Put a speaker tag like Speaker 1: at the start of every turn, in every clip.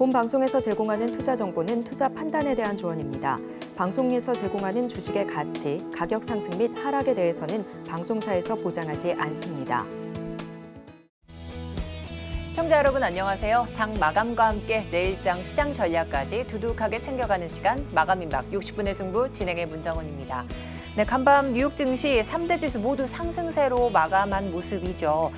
Speaker 1: 본 방송에서 제공하는 투자 정보는 투자 판단에 대한 조언입니다. 방송에서 제공하는 주식의 가치, 가격 상승 및 하락에 대해서는 방송사에서 보장하지 않습니다.
Speaker 2: 시청자 여러분 안녕하세요. 장 마감과 함께 내일장 시장 전략까지 두둑하게 챙겨가는 시간 마감임박 60분의 승부 진행의 문정은입니다. 네, 간밤 뉴욕 증시 3대 지수 모두 상승세로 마감한 모습이죠.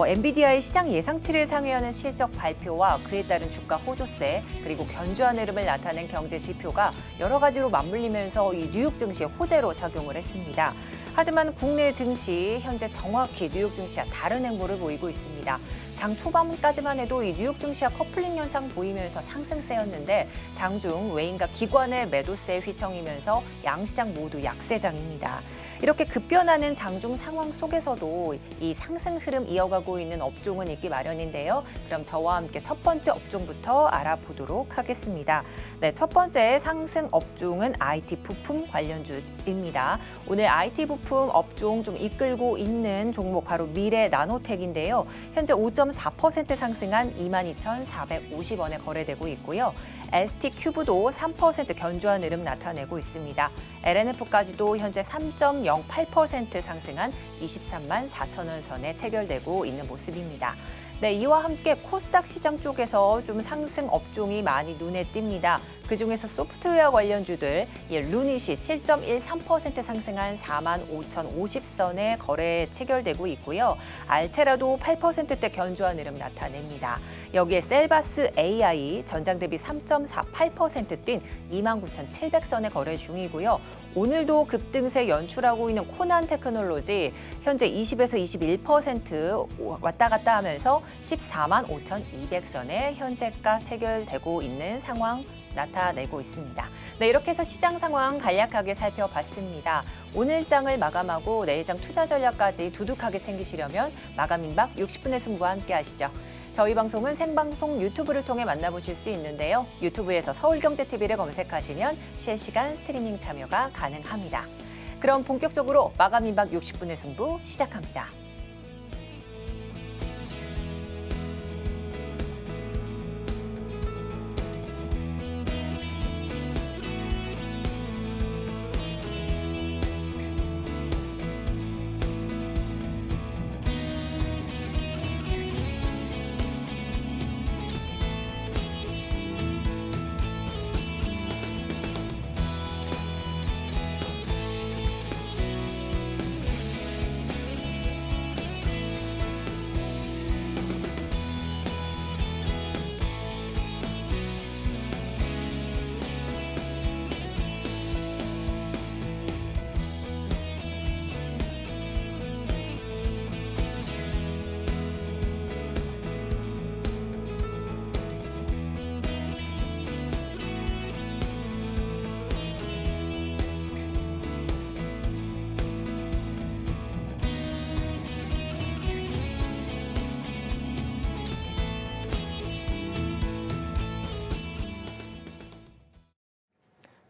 Speaker 2: 엔비디아의 시장 예상치를 상회하는 실적 발표와 그에 따른 주가 호조세 그리고 견조한 흐름을 나타낸 경제 지표가 여러 가지로 맞물리면서 이 뉴욕 증시에 호재로 작용을 했습니다. 하지만 국내 증시 현재 정확히 뉴욕 증시와 다른 행보를 보이고 있습니다. 장 초반까지만 해도 이 뉴욕 증시와 커플링 현상 보이면서 상승세였는데 장중 외인과 기관의 매도세에 휘청이면서 양시장 모두 약세장입니다. 이렇게 급변하는 장중 상황 속에서도 이 상승 흐름 이어가고 있는 업종은 있기 마련인데요. 그럼 저와 함께 첫 번째 업종부터 알아보도록 하겠습니다. 네, 첫 번째 상승 업종은 IT 부품 관련주입니다. 오늘 IT 부품 업종 좀 이끌고 있는 종목 바로 미래 나노텍인데요. 현재 5.4% 상승한 22,450원에 거래되고 있고요. ST큐브도 3% 견조한 흐름 나타내고 있습니다. LNF까지도 현재 3.08% 상승한 23만 4천 원 선에 체결되고 있는 모습입니다. 네, 이와 함께 코스닥 시장 쪽에서 좀 상승 업종이 많이 눈에 띕니다. 그중에서 소프트웨어 관련주들 루닛이 7.13% 상승한 4만 5,050선에 거래 체결되고 있고요. 알체라도 8%대 견조한 흐름 나타냅니다. 여기에 셀바스 AI 전장 대비 3.48% 뛴 29,700선에 거래 중이고요. 오늘도 급등세 연출하고 있는 코난 테크놀로지 현재 20에서 21% 왔다 갔다 하면서 14만 5,200선에 현재가 체결되고 있는 상황 나타내고 있습니다. 네, 이렇게 해서 시장 상황 간략하게 살펴봤습니다. 오늘 장을 마감하고 내일장 투자 전략까지 두둑하게 챙기시려면 마감임박 60분의 승부와 함께 하시죠. 저희 방송은 생방송 유튜브를 통해 만나보실 수 있는데요. 유튜브에서 서울경제TV를 검색하시면 실시간 스트리밍 참여가 가능합니다. 그럼 본격적으로 마감임박 60분의 승부 시작합니다.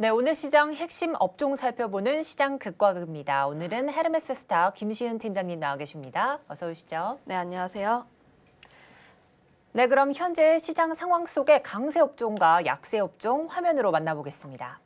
Speaker 2: 네, 오늘 시장 핵심 업종 살펴보는 시장 극과 극입니다. 오늘은 헤르메스 스타 김시은 팀장님 나와 계십니다. 어서 오시죠.
Speaker 3: 네, 안녕하세요.
Speaker 2: 네, 그럼 현재 시장 상황 속의 강세 업종과 약세 업종 화면으로 만나보겠습니다.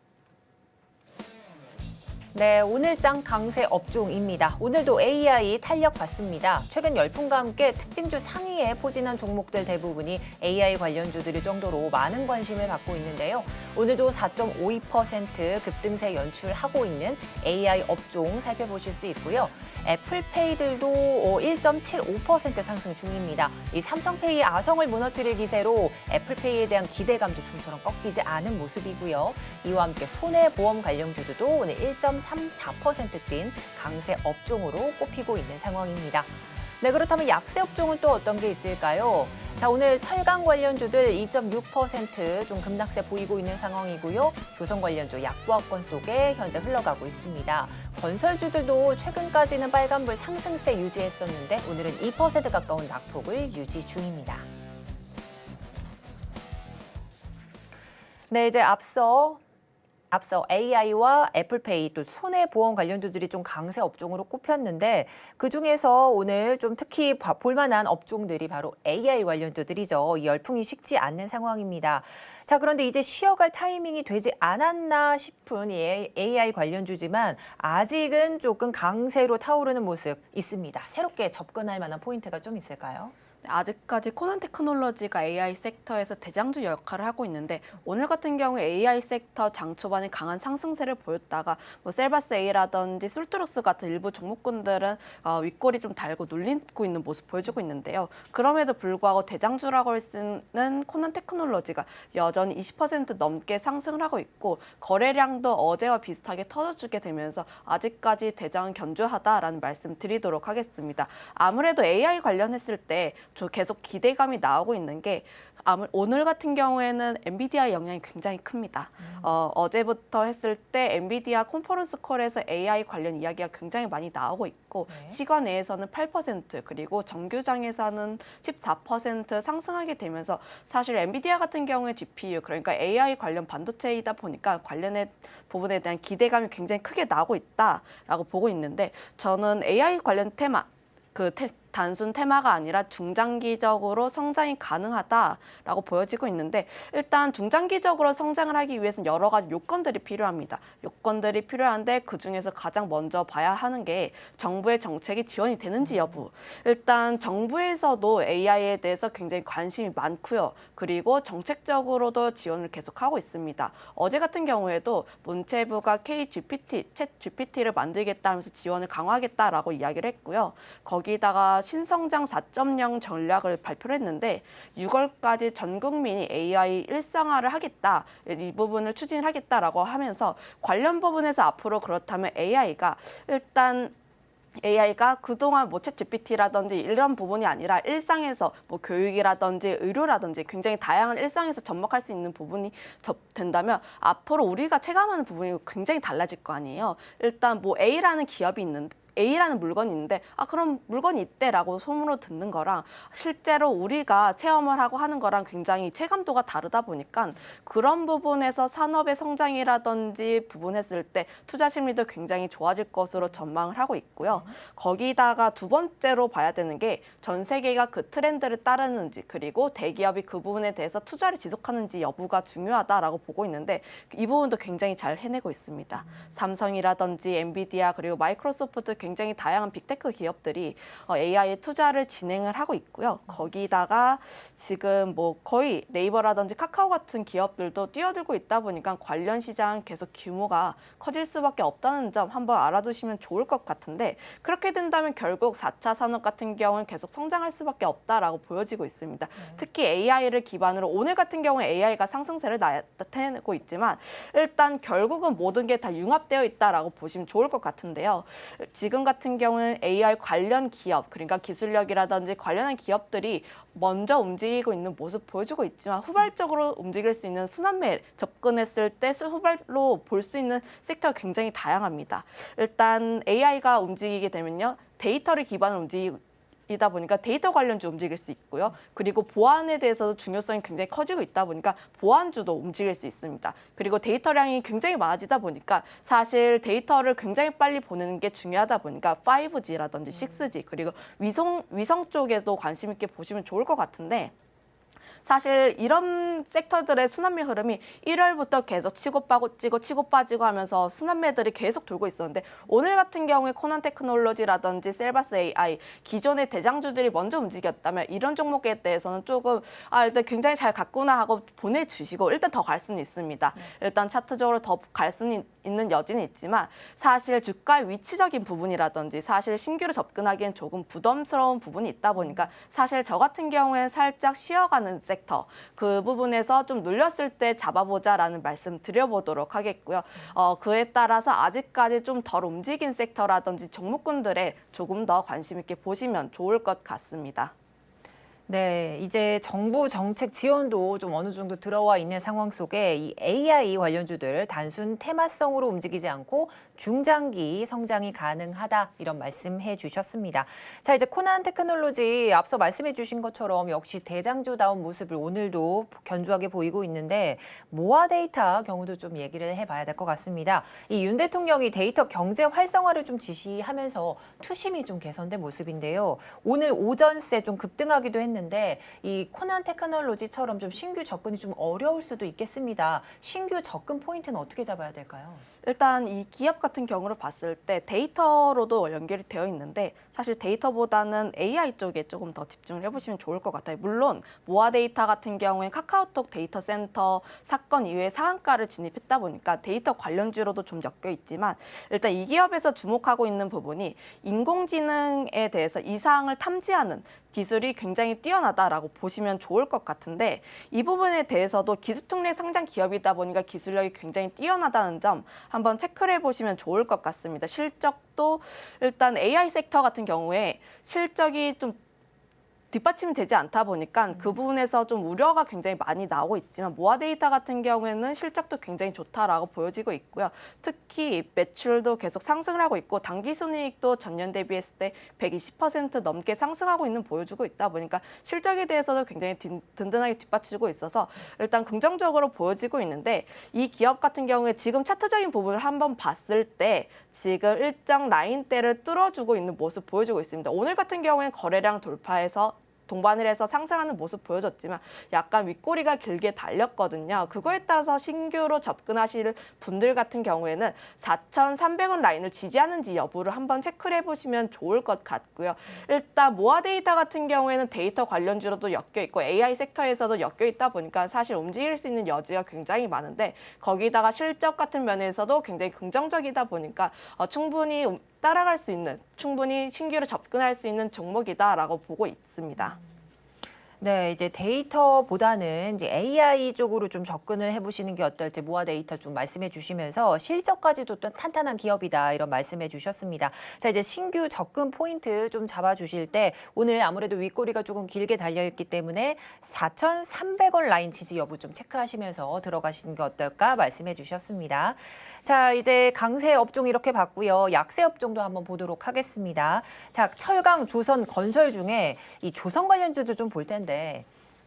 Speaker 2: 네, 오늘장 강세 업종입니다. 오늘도 AI 탄력 받습니다. 최근 열풍과 함께 특징주 상위에 포진한 종목들 대부분이 AI 관련주들일 정도로 많은 관심을 받고 있는데요. 오늘도 4.52% 급등세 연출하고 있는 AI 업종 살펴보실 수 있고요. 애플페이들도 1.75% 상승 중입니다. 이 삼성페이 아성을 무너뜨릴 기세로 애플페이에 대한 기대감도 좀처럼 꺾이지 않은 모습이고요. 이와 함께 손해보험 관련주들도 오늘 1.34% 뛴 강세 업종으로 꼽히고 있는 상황입니다. 네, 그렇다면 약세 업종은 또 어떤 게 있을까요? 자, 오늘 철강 관련주들 2.6% 좀 급락세 보이고 있는 상황이고요. 조선 관련주 약보합권 속에 현재 흘러가고 있습니다. 건설주들도 최근까지는 빨간불 상승세 유지했었는데 오늘은 2% 가까운 낙폭을 유지 중입니다. 네, 이제 앞서 앞서 AI와 애플페이 또 손해보험 관련주들이 좀 강세 업종으로 꼽혔는데 그중에서 오늘 좀 특히 볼만한 업종들이 바로 AI 관련주들이죠. 이 열풍이 식지 않는 상황입니다. 자, 그런데 이제 쉬어갈 타이밍이 되지 않았나 싶은 이 AI 관련주지만 아직은 조금 강세로 타오르는 모습 있습니다. 새롭게 접근할 만한 포인트가 좀 있을까요?
Speaker 3: 아직까지 코난 테크놀로지가 AI 섹터에서 대장주 역할을 하고 있는데 오늘 같은 경우에 AI 섹터 장 초반에 강한 상승세를 보였다가 뭐 셀바스 A라든지 술트룩스 같은 일부 종목군들은 윗골이 좀 달고 눌리고 있는 모습 보여주고 있는데요. 그럼에도 불구하고 대장주라고 할 수 있는 코난 테크놀로지가 여전히 20% 넘게 상승을 하고 있고 거래량도 어제와 비슷하게 터져주게 되면서 아직까지 대장은 견조하다라는 말씀 드리도록 하겠습니다. 아무래도 AI 관련했을 때 계속 기대감이 나오고 있는 게 오늘 같은 경우에는 엔비디아의 영향이 굉장히 큽니다. 어제부터 했을 때 엔비디아 컨퍼런스 콜에서 AI 관련 이야기가 굉장히 많이 나오고 있고 시간 내에서는 8% 그리고 정규장에서는 14% 상승하게 되면서 사실 엔비디아 같은 경우에 GPU 그러니까 AI 관련 반도체이다 보니까 관련의 부분에 대한 기대감이 굉장히 크게 나오고 있다라고 보고 있는데 저는 AI 관련 테마 단순 테마가 아니라 중장기적으로 성장이 가능하다라고 보여지고 있는데 일단 중장기적으로 성장을 하기 위해서는 여러 가지 요건들이 필요합니다. 요건들이 필요한데 그중에서 가장 먼저 봐야 하는 게 정부의 정책이 지원이 되는지 여부. 일단 정부에서도 AI에 대해서 굉장히 관심이 많고요. 그리고 정책적으로도 지원을 계속하고 있습니다. 어제 같은 경우에도 문체부가 KGPT, 챗 GPT를 만들겠다 하면서 지원을 강화하겠다라고 이야기를 했고요. 거기다가 신성장 4.0 전략을 발표를 했는데 6월까지 전 국민이 AI 일상화를 하겠다, 이 부분을 추진을 하겠다라고 하면서 관련 부분에서 앞으로 그렇다면 AI가 그동안 뭐 챗GPT라든지 이런 부분이 아니라 일상에서 뭐 교육이라든지 의료라든지 굉장히 다양한 일상에서 접목할 수 있는 부분이 된다면 앞으로 우리가 체감하는 부분이 굉장히 달라질 거 아니에요. 일단 뭐 A라는 물건이 있는데 그럼 물건이 있대라고 소문으로 듣는 거랑 실제로 우리가 체험을 하고 하는 거랑 굉장히 체감도가 다르다 보니까 그런 부분에서 산업의 성장이라든지 부분했을 때 투자 심리도 굉장히 좋아질 것으로 전망을 하고 있고요. 거기다가 두 번째로 봐야 되는 게 전 세계가 그 트렌드를 따르는지 그리고 대기업이 그 부분에 대해서 투자를 지속하는지 여부가 중요하다라고 보고 있는데 이 부분도 굉장히 잘 해내고 있습니다. 삼성이라든지 엔비디아 그리고 마이크로소프트 굉장히 다양한 빅테크 기업들이 AI에 투자를 진행을 하고 있고요. 거기다가 지금 뭐 거의 네이버라든지 카카오 같은 기업들도 뛰어들고 있다 보니까 관련 시장 계속 규모가 커질 수밖에 없다는 점 한번 알아두시면 좋을 것 같은데 그렇게 된다면 결국 4차 산업 같은 경우는 계속 성장할 수밖에 없다라고 보여지고 있습니다. 특히 AI를 기반으로 오늘 같은 경우에 AI가 상승세를 나타내고 있지만 일단 결국은 모든 게 다 융합되어 있다라고 보시면 좋을 것 같은데요. 지금 같은 경우는 AI 관련 기업, 그러니까 기술력이라든지 관련한 기업들이 먼저 움직이고 있는 모습 보여주고 있지만 후발적으로 움직일 수 있는 순환매 접근했을 때 후발로 볼 수 있는 섹터가 굉장히 다양합니다. 일단 AI가 움직이게 되면요. 데이터를 기반으로 이다 보니까 데이터 관련주 움직일 수 있고요. 그리고 보안에 대해서도 중요성이 굉장히 커지고 있다 보니까 보안주도 움직일 수 있습니다. 그리고 데이터량이 굉장히 많아지다 보니까 사실 데이터를 굉장히 빨리 보내는 게 중요하다 보니까 5G라든지 6G 그리고 위성 쪽에도 관심 있게 보시면 좋을 것 같은데 사실 이런 섹터들의 순환매 흐름이 1월부터 계속 치고 빠지고 하면서 순환매들이 계속 돌고 있었는데 오늘 같은 경우에 코난 테크놀로지라든지 셀바스 AI 기존의 대장주들이 먼저 움직였다면 이런 종목에 대해서는 조금 일단 굉장히 잘 갔구나 하고 보내주시고 일단 더 갈 수는 있습니다. 일단 차트적으로 더 갈 수는 있는 여지는 있지만 사실 주가의 위치적인 부분이라든지 사실 신규로 접근하기엔 조금 부담스러운 부분이 있다 보니까 사실 저 같은 경우에는 살짝 쉬어가는 섹터 그 부분에서 좀 눌렸을 때 잡아보자라는 말씀 드려보도록 하겠고요. 그에 따라서 아직까지 좀 덜 움직인 섹터라든지 종목군들에 조금 더 관심 있게 보시면 좋을 것 같습니다.
Speaker 2: 네, 이제 정부 정책 지원도 좀 어느 정도 들어와 있는 상황 속에 이 AI 관련주들 단순 테마성으로 움직이지 않고 중장기 성장이 가능하다 이런 말씀해 주셨습니다. 자, 이제 코난 테크놀로지 앞서 말씀해 주신 것처럼 역시 대장주다운 모습을 오늘도 견조하게 보이고 있는데 모아 데이터 경우도 좀 얘기를 해봐야 될 것 같습니다. 이 윤 대통령이 데이터 경제 활성화를 좀 지시하면서 투심이 좀 개선된 모습인데요. 오늘 오전세 좀 급등하기도 했는데 이 코난 테크놀로지처럼 좀 신규 접근이 좀 어려울 수도 있겠습니다. 신규 접근 포인트는 어떻게 잡아야 될까요?
Speaker 3: 일단 이 기업 같은 경우를 봤을 때 데이터로도 연결이 되어 있는데 사실 데이터보다는 AI 쪽에 조금 더 집중을 해보시면 좋을 것 같아요. 물론 모아 데이터 같은 경우에 카카오톡 데이터 센터 사건 이후에 상한가를 진입했다 보니까 데이터 관련주로도 좀 엮여 있지만 일단 이 기업에서 주목하고 있는 부분이 인공지능에 대해서 이상을 탐지하는 기술이 굉장히 뛰어나다라고 보시면 좋을 것 같은데 이 부분에 대해서도 기술특례 상장 기업이다 보니까 기술력이 굉장히 뛰어나다는 점 한번 체크를 해보시면 좋을 것 같습니다. 실적도 일단 AI 섹터 같은 경우에 실적이 좀 뒷받침이 되지 않다 보니까 그 부분에서 좀 우려가 굉장히 많이 나오고 있지만 모아 데이터 같은 경우에는 실적도 굉장히 좋다라고 보여지고 있고요. 특히 매출도 계속 상승을 하고 있고 당기순이익도 전년 대비했을 때 120% 넘게 상승하고 있는 보여주고 있다 보니까 실적에 대해서도 굉장히 든든하게 뒷받치고 있어서 일단 긍정적으로 보여지고 있는데 이 기업 같은 경우에 지금 차트적인 부분을 한번 봤을 때 지금 일정 라인대를 뚫어주고 있는 모습 보여주고 있습니다. 오늘 같은 경우에는 거래량 돌파해서 동반을 해서 상승하는 모습 보여줬지만 약간 윗꼬리가 길게 달렸거든요. 그거에 따라서 신규로 접근하실 분들 같은 경우에는 4,300원 라인을 지지하는지 여부를 한번 체크를 해보시면 좋을 것 같고요. 일단 모아 데이터 같은 경우에는 데이터 관련주로도 엮여 있고 AI 섹터에서도 엮여 있다 보니까 사실 움직일 수 있는 여지가 굉장히 많은데 거기다가 실적 같은 면에서도 굉장히 긍정적이다 보니까 충분히 따라갈 수 있는, 충분히 신규로 접근할 수 있는 종목이다라고 보고 있습니다.
Speaker 2: 네, 이제 데이터보다는 이제 AI 쪽으로 좀 접근을 해보시는 게 어떨지 모아 데이터 좀 말씀해 주시면서 실적까지도 또 탄탄한 기업이다 이런 말씀해 주셨습니다. 자, 이제 신규 접근 포인트 좀 잡아주실 때 오늘 아무래도 윗꼬리가 조금 길게 달려있기 때문에 4,300원 라인 지지 여부 좀 체크하시면서 들어가시는 게 어떨까 말씀해 주셨습니다. 자, 이제 강세 업종 이렇게 봤고요. 약세 업종도 한번 보도록 하겠습니다. 자, 철강, 조선, 건설 중에 이 조선 관련주도 좀 볼 텐데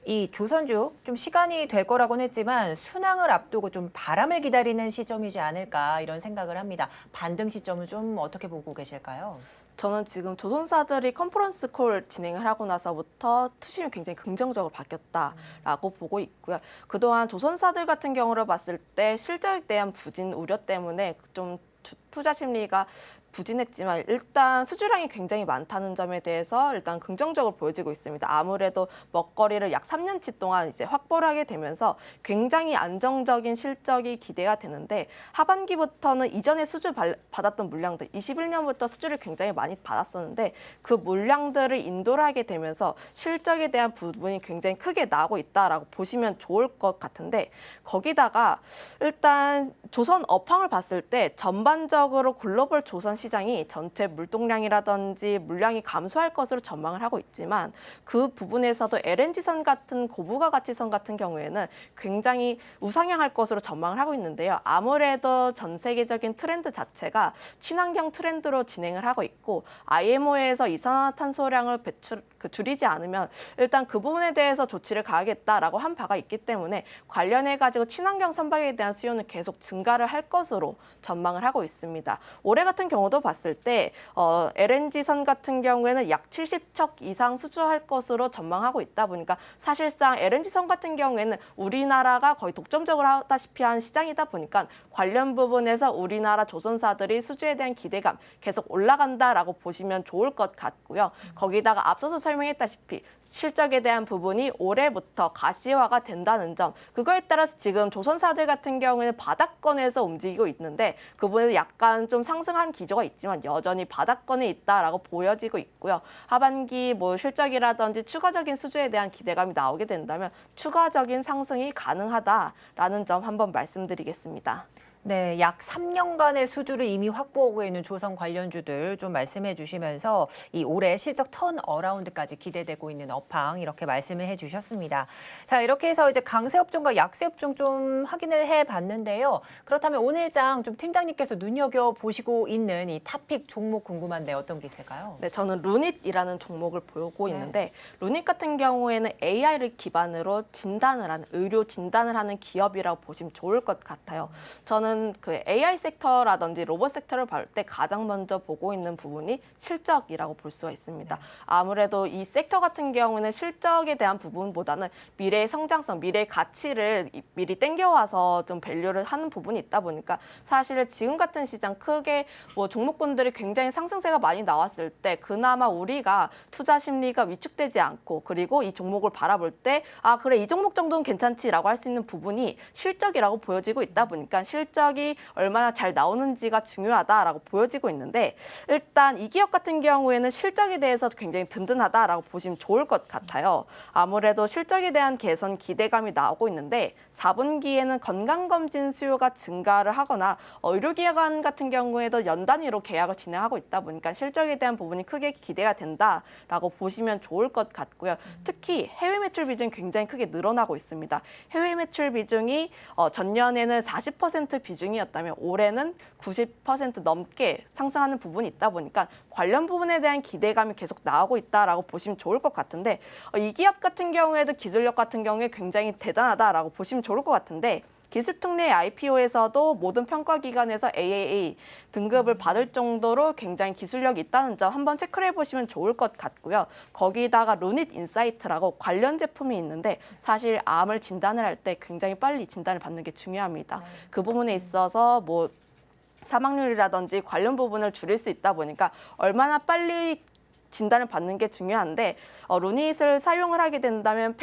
Speaker 2: 이 조선주 좀 시간이 될 거라고는 했지만 순항을 앞두고 좀 바람을 기다리는 시점이지 않을까 이런 생각을 합니다. 반등 시점은 좀 어떻게 보고 계실까요?
Speaker 3: 저는 지금 조선사들이 컨퍼런스 콜 진행을 하고 나서부터 투심이 굉장히 긍정적으로 바뀌었다라고 보고 있고요. 그동안 조선사들 같은 경우를 봤을 때 실적에 대한 부진 우려 때문에 좀 투자 심리가 부진했지만 일단 수주량이 굉장히 많다는 점에 대해서 일단 긍정적으로 보여지고 있습니다. 아무래도 먹거리를 약 3년치 동안 이제 확보를 하게 되면서 굉장히 안정적인 실적이 기대가 되는데 하반기부터는 이전에 수주 받았던 물량들 21년부터 수주를 굉장히 많이 받았었는데 그 물량들을 인도를 하게 되면서 실적에 대한 부분이 굉장히 크게 나오고 있다라고 보시면 좋을 것 같은데 거기다가 일단 조선 업황을 봤을 때 전반적으로 글로벌 조선 시장이 전체 물동량이라든지 물량이 감소할 것으로 전망을 하고 있지만 그 부분에서도 LNG선 같은 고부가 가치선 같은 경우에는 굉장히 우상향할 것으로 전망을 하고 있는데요. 아무래도 전 세계적인 트렌드 자체가 친환경 트렌드로 진행을 하고 있고 IMO에서 이산화탄소량을 줄이지 않으면 일단 그 부분에 대해서 조치를 가하겠다라고 한 바가 있기 때문에 관련해가지고 친환경 선박에 대한 수요는 계속 증가를 할 것으로 전망을 하고 있습니다. 올해 같은 경우도 봤을 때 LNG선 같은 경우에는 약 70척 이상 수주할 것으로 전망하고 있다 보니까 사실상 LNG선 같은 경우에는 우리나라가 거의 독점적으로 하다시피 한 시장이다 보니까 관련 부분에서 우리나라 조선사들이 수주에 대한 기대감 계속 올라간다라고 보시면 좋을 것 같고요. 거기다가 앞서서 설명했다시피 실적에 대한 부분이 올해부터 가시화가 된다는 점 그거에 따라서 지금 조선사들 같은 경우에는 바닥권에서 움직이고 있는데 그 부분에서 약간 좀 상승한 기조가 있지만 여전히 바닥권에 있다라고 보여지고 있고요. 하반기 뭐 실적이라든지 추가적인 수주에 대한 기대감이 나오게 된다면 추가적인 상승이 가능하다라는 점 한번 말씀드리겠습니다.
Speaker 2: 네, 약 3년간의 수주를 이미 확보하고 있는 조선 관련주들 좀 말씀해 주시면서 이 올해 실적 턴 어라운드까지 기대되고 있는 업황 이렇게 말씀을 해 주셨습니다. 자, 이렇게 해서 이제 강세 업종과 약세 업종 좀 확인을 해 봤는데요. 그렇다면 오늘장 좀 팀장님께서 눈여겨 보시고 있는 이 탑픽 종목 궁금한데 어떤 게 있을까요?
Speaker 3: 네, 저는 루닛이라는 종목을 보고 있는데 루닛 같은 경우에는 AI를 기반으로 진단을 하는 의료 진단을 하는 기업이라고 보시면 좋을 것 같아요. 저는 그 AI 섹터라든지 로봇 섹터를 볼 때 가장 먼저 보고 있는 부분이 실적이라고 볼 수가 있습니다. 아무래도 이 섹터 같은 경우는 실적에 대한 부분보다는 미래의 성장성, 미래의 가치를 미리 땡겨와서 좀 밸류를 하는 부분이 있다 보니까 사실 지금 같은 시장 크게 뭐 종목군들이 굉장히 상승세가 많이 나왔을 때 그나마 우리가 투자 심리가 위축되지 않고 그리고 이 종목을 바라볼 때 아 그래 이 종목 정도는 괜찮지라고 할 수 있는 부분이 실적이라고 보여지고 있다 보니까 실적이 얼마나 잘 나오는지가 중요하다라고 보여지고 있는데 일단 이 기업 같은 경우에는 실적에 대해서 굉장히 든든하다라고 보시면 좋을 것 같아요. 아무래도 실적에 대한 개선 기대감이 나오고 있는데 4분기에는 건강검진 수요가 증가를 하거나 의료기관 같은 경우에도 연 단위로 계약을 진행하고 있다 보니까 실적에 대한 부분이 크게 기대가 된다라고 보시면 좋을 것 같고요. 특히 해외 매출 비중이 굉장히 크게 늘어나고 있습니다. 해외 매출 비중이 전년에는 40% 비중이었다면 올해는 90% 넘게 상승하는 부분이 있다 보니까 관련 부분에 대한 기대감이 계속 나오고 있다라고 보시면 좋을 것 같은데 이 기업 같은 경우에도 기술력 같은 경우에 굉장히 대단하다라고 보시면 좋을 것 같은데 기술특례 IPO에서도 모든 평가기관에서 AAA 등급을 받을 정도로 굉장히 기술력이 있다는 점 한번 체크를 해보시면 좋을 것 같고요. 거기다가 루닛 인사이트라고 관련 제품이 있는데 사실 암을 진단을 할 때 굉장히 빨리 진단을 받는 게 중요합니다. 그 부분에 있어서 뭐 사망률이라든지 관련 부분을 줄일 수 있다 보니까 얼마나 빨리 진단을 받는 게 중요한데 루닛을 사용을 하게 된다면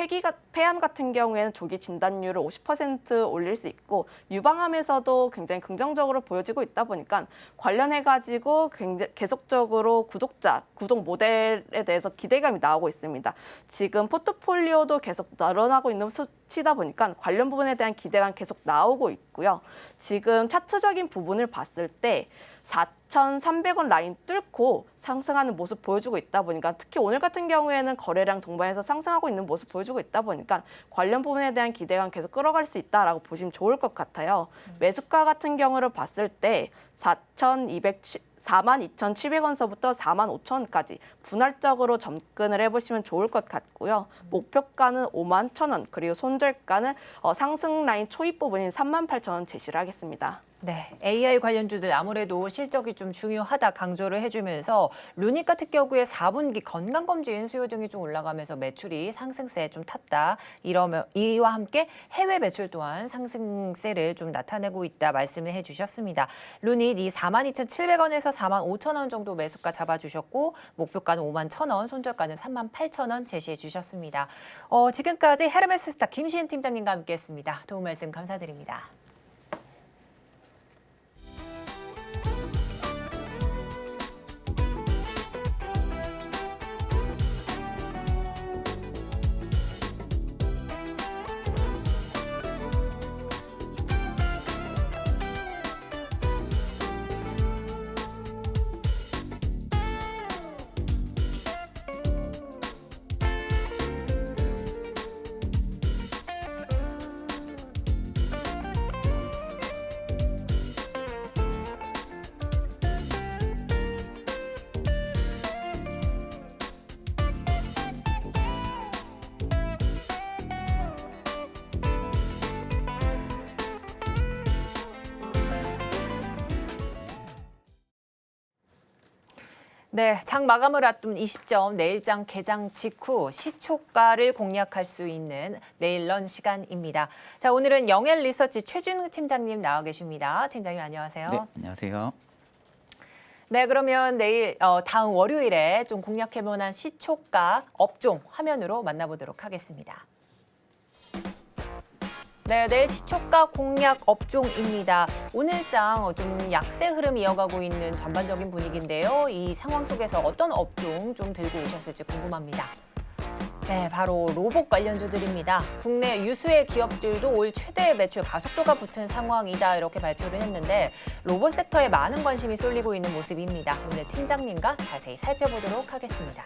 Speaker 3: 폐암 같은 경우에는 조기 진단율을 50% 올릴 수 있고 유방암에서도 굉장히 긍정적으로 보여지고 있다 보니까 관련해가지고 계속적으로 구독 모델에 대해서 기대감이 나오고 있습니다. 지금 포트폴리오도 계속 늘어나고 있는 수치다 보니까 관련 부분에 대한 기대감 계속 나오고 있고요. 지금 차트적인 부분을 봤을 때 4,300원 라인 뚫고 상승하는 모습 보여주고 있다 보니까 특히 오늘 같은 경우에는 거래량 동반해서 상승하고 있는 모습 보여주고 있다 보니까 관련 부분에 대한 기대감 계속 끌어갈 수 있다라고 보시면 좋을 것 같아요. 매수가 같은 경우를 봤을 때 42,700원서부터 45,000원까지 분할적으로 접근을 해보시면 좋을 것 같고요. 목표가는 51,000원 그리고 손절가는 상승 라인 초입 부분인 38,000원 제시를 하겠습니다.
Speaker 2: 네, AI 관련주들 아무래도 실적이 좀 중요하다 강조를 해주면서 루닛 같은 경우에 4분기 건강검진 수요 등이 좀 올라가면서 매출이 상승세 좀 탔다. 이와 함께 해외 매출 또한 상승세를 좀 나타내고 있다 말씀을 해주셨습니다. 루닛 이 42,700원에서 45,000원 정도 매수가 잡아주셨고 목표가는 51,000원, 손절가는 38,000원 제시해 주셨습니다. 지금까지 헤르메스스타 김시은 팀장님과 함께했습니다. 도움 말씀 감사드립니다. 네, 장 마감을 앞둔 이 시점 내일장 개장 직후 시초가를 공략할 수 있는 내일런 시간입니다. 자, 오늘은 영엘 리서치 최준우 팀장님 나와 계십니다. 팀장님 안녕하세요.
Speaker 4: 네, 안녕하세요.
Speaker 2: 네, 그러면 내일 다음 월요일에 좀 공략해볼 만한 시초가 업종 화면으로 만나보도록 하겠습니다. 네, 내일 시초가 공략 업종입니다. 오늘장 좀 약세 흐름 이어가고 있는 전반적인 분위기인데요. 이 상황 속에서 어떤 업종 좀 들고 오셨을지 궁금합니다. 네, 바로 로봇 관련주들입니다. 국내 유수의 기업들도 올 최대 매출 가속도가 붙은 상황이다 이렇게 발표를 했는데 로봇 섹터에 많은 관심이 쏠리고 있는 모습입니다. 오늘 팀장님과 자세히 살펴보도록 하겠습니다.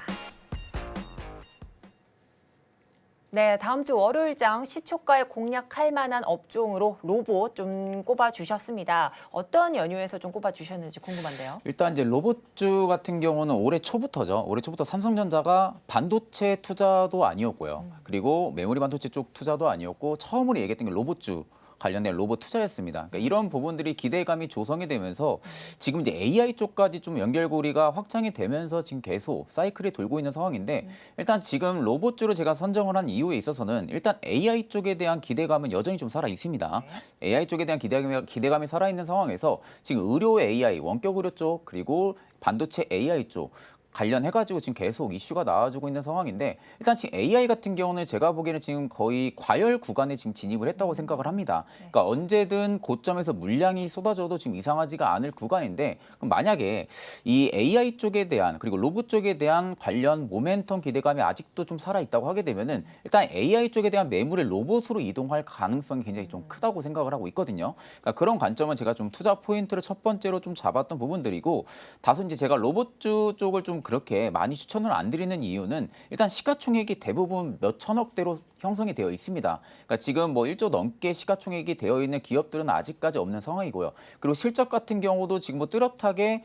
Speaker 2: 네, 다음 주 월요일장 시초가에 공략할 만한 업종으로 로봇 좀 꼽아주셨습니다. 어떤 연유에서 좀 꼽아주셨는지 궁금한데요.
Speaker 4: 일단 이제 로봇주 같은 경우는 올해 초부터죠. 올해 초부터 삼성전자가 반도체 투자도 아니었고요. 그리고 메모리 반도체 쪽 투자도 아니었고 처음으로 얘기했던 게 로봇주 관련된 로봇 투자였습니다. 그러니까 이런 부분들이 기대감이 조성이 되면서 지금 이제 AI 쪽까지 좀 연결고리가 확장이 되면서 지금 계속 사이클이 돌고 있는 상황인데 일단 지금 로봇주로 제가 선정을 한 이유에 있어서는 일단 AI 쪽에 대한 기대감은 여전히 좀 살아 있습니다. AI 쪽에 대한 기대감이 살아 있는 상황에서 지금 의료 AI, 원격 의료 쪽 그리고 반도체 AI 쪽 관련해가지고 지금 계속 이슈가 나와주고 있는 상황인데 일단 지금 AI 같은 경우는 제가 보기에는 지금 거의 과열 구간에 지금 진입을 했다고 생각을 합니다. 그러니까 언제든 고점에서 물량이 쏟아져도 지금 이상하지가 않을 구간인데 그럼 만약에 이 AI 쪽에 대한 그리고 로봇 쪽에 대한 관련 모멘텀 기대감이 아직도 좀 살아있다고 하게 되면은 일단 AI 쪽에 대한 매물의 로봇으로 이동할 가능성이 굉장히 좀 크다고 생각을 하고 있거든요. 그러니까 그런 관점은 제가 좀 투자 포인트를 첫 번째로 좀 잡았던 부분들이고 다소 이제 제가 로봇주 쪽을 좀 그렇게 많이 추천을 안 드리는 이유는 일단 시가총액이 대부분 몇 천억대로 형성이 되어 있습니다. 그러니까 지금 뭐 1조 넘게 시가총액이 되어 있는 기업들은 아직까지 없는 상황이고요. 그리고 실적 같은 경우도 지금 뭐 뚜렷하게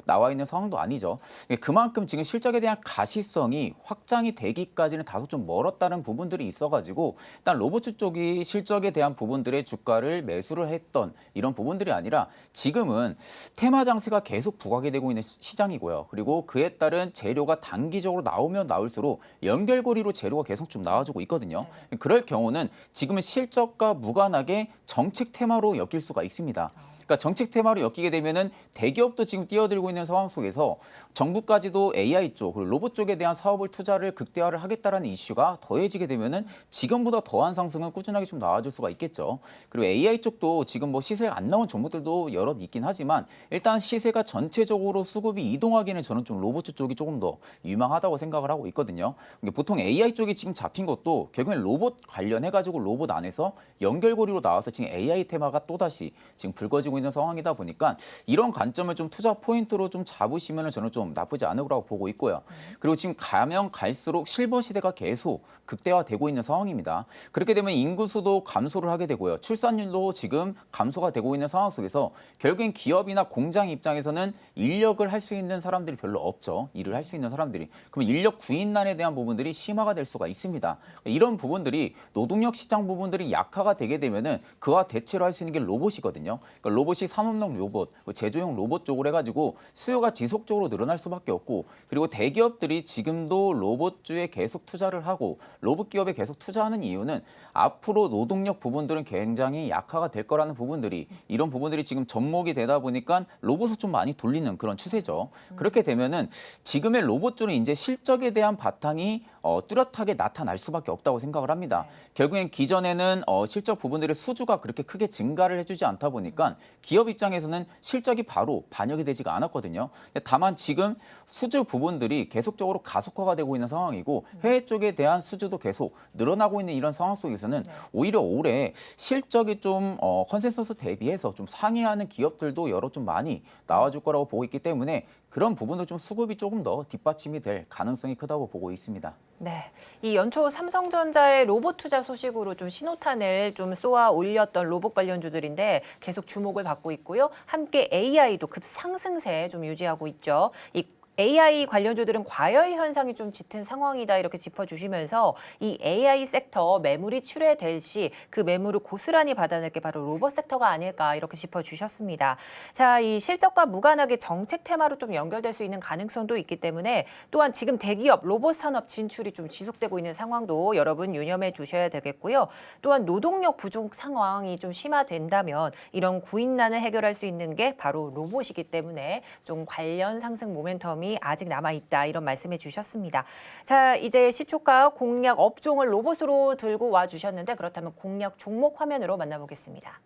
Speaker 4: 나와 있는 상황도 아니죠. 그만큼 지금 실적에 대한 가시성이 확장이 되기까지는 다소 좀 멀었다는 부분들이 있어가지고 일단 로봇주 쪽이 실적에 대한 부분들의 주가를 매수를 했던 이런 부분들이 아니라 지금은 테마 장세가 계속 부각이 되고 있는 시장이고요. 그리고 그에 따른 재료가 단기적으로 나오면 나올수록 연결고리로 재료가 계속 좀 나와주고 있거든요. 그럴 경우는 지금은 실적과 무관하게 정책 테마로 엮일 수가 있습니다. 그러니까 정책 테마로 엮이게 되면은 대기업도 지금 뛰어들고 있는 상황 속에서 정부까지도 AI 쪽 그리고 로봇 쪽에 대한 사업을 투자를 극대화를 하겠다라는 이슈가 더해지게 되면은 지금보다 더한 상승은 꾸준하게 좀 나와줄 수가 있겠죠. 그리고 AI 쪽도 지금 뭐 시세가 안 나온 종목들도 여럿 있긴 하지만 일단 시세가 전체적으로 수급이 이동하기는 저는 좀 로봇 쪽이 조금 더 유망하다고 생각을 하고 있거든요. 보통 AI 쪽이 지금 잡힌 것도 결국엔 로봇 관련해가지고 로봇 안에서 연결고리로 나와서 지금 AI 테마가 또다시 지금 불거지고 있는 상황이다 보니까 이런 관점을 좀 투자 포인트로 좀 잡으시면 저는 좀 나쁘지 않을 거라고 보고 있고요. 그리고 지금 가면 갈수록 실버 시대가 계속 극대화되고 있는 상황입니다. 그렇게 되면 인구수도 감소를 하게 되고요. 출산율도 지금 감소가 되고 있는 상황 속에서 결국엔 기업이나 공장 입장에서는 인력을 할 수 있는 사람들이 별로 없죠. 일을 할 수 있는 사람들이. 그러면 인력 구인난에 대한 부분들이 심화가 될 수가 있습니다. 이런 부분들이 노동력 시장 부분들이 약화가 되게 되면은 그와 대체로 할 수 있는 게 로봇이거든요. 그러니까 로봇이 산업용 로봇, 제조용 로봇 쪽으로 해가지고 수요가 지속적으로 늘어날 수밖에 없고 그리고 대기업들이 지금도 로봇주에 계속 투자를 하고 로봇 기업에 계속 투자하는 이유는 앞으로 노동력 부분들은 굉장히 약화가 될 거라는 부분들이 이런 부분들이 지금 접목이 되다 보니까 로봇을 좀 많이 돌리는 그런 추세죠. 그렇게 되면은 지금의 로봇주는 이제 실적에 대한 바탕이 뚜렷하게 나타날 수밖에 없다고 생각을 합니다. 결국엔 기존에는 실적 부분들의 수주가 그렇게 크게 증가를 해주지 않다 보니까 기업 입장에서는 실적이 바로 반영이 되지가 않았거든요. 다만 지금 수주 부분들이 계속적으로 가속화가 되고 있는 상황이고 해외 쪽에 대한 수주도 계속 늘어나고 있는 이런 상황 속에서는 오히려 올해 실적이 좀 컨센서스 대비해서 좀 상회하는 기업들도 여러 좀 많이 나와줄 거라고 보고 있기 때문에 그런 부분도 좀 수급이 조금 더 뒷받침이 될 가능성이 크다고 보고 있습니다.
Speaker 2: 네, 이 연초 삼성전자의 로봇 투자 소식으로 좀 신호탄을 좀 쏘아 올렸던 로봇 관련주들인데 계속 주목을 받고 있고요. 함께 AI도 급상승세 좀 유지하고 있죠. 이 AI 관련주들은 과열 현상이 좀 짙은 상황이다 이렇게 짚어주시면서 이 AI 섹터 매물이 출회될 시 그 매물을 고스란히 받아낼 게 바로 로봇 섹터가 아닐까 이렇게 짚어주셨습니다. 자, 이 실적과 무관하게 정책 테마로 좀 연결될 수 있는 가능성도 있기 때문에 또한 지금 대기업 로봇 산업 진출이 좀 지속되고 있는 상황도 여러분 유념해 주셔야 되겠고요. 또한 노동력 부족 상황이 좀 심화된다면 이런 구인난을 해결할 수 있는 게 바로 로봇이기 때문에 좀 관련 상승 모멘텀이 아직 남아있다 이런 말씀해 주셨습니다. 자, 이제 시초가 공략 업종을 로봇으로 들고 와 주셨는데 그렇다면 공략 종목 화면으로 만나보겠습니다.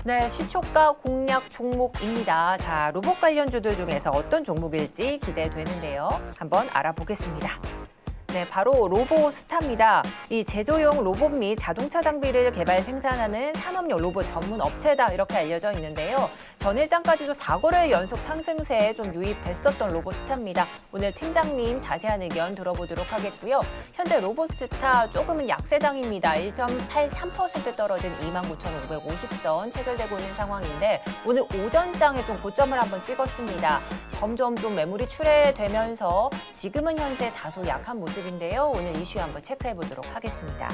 Speaker 2: 네, 시초가 공략 종목입니다. 자, 로봇 관련주들 중에서 어떤 종목일지 기대되는데요. 한번 알아보겠습니다. 네, 바로 로보스타입니다. 이 제조용 로봇 및 자동차 장비를 개발 생산하는 산업용 로봇 전문 업체다 이렇게 알려져 있는데요. 전일장까지도 4거래 연속 상승세에 좀 유입됐었던 로보스타입니다. 오늘 팀장님 자세한 의견 들어보도록 하겠고요. 현재 로보스타 조금은 약세장입니다. 1.83% 떨어진 29,550선 체결되고 있는 상황인데 오늘 오전장에 좀 고점을 한번 찍었습니다. 점점 좀 매물이 출회되면서 지금은 현재 다소 약한 모습인데요. 오늘 이슈 한번 체크해 보도록 하겠습니다.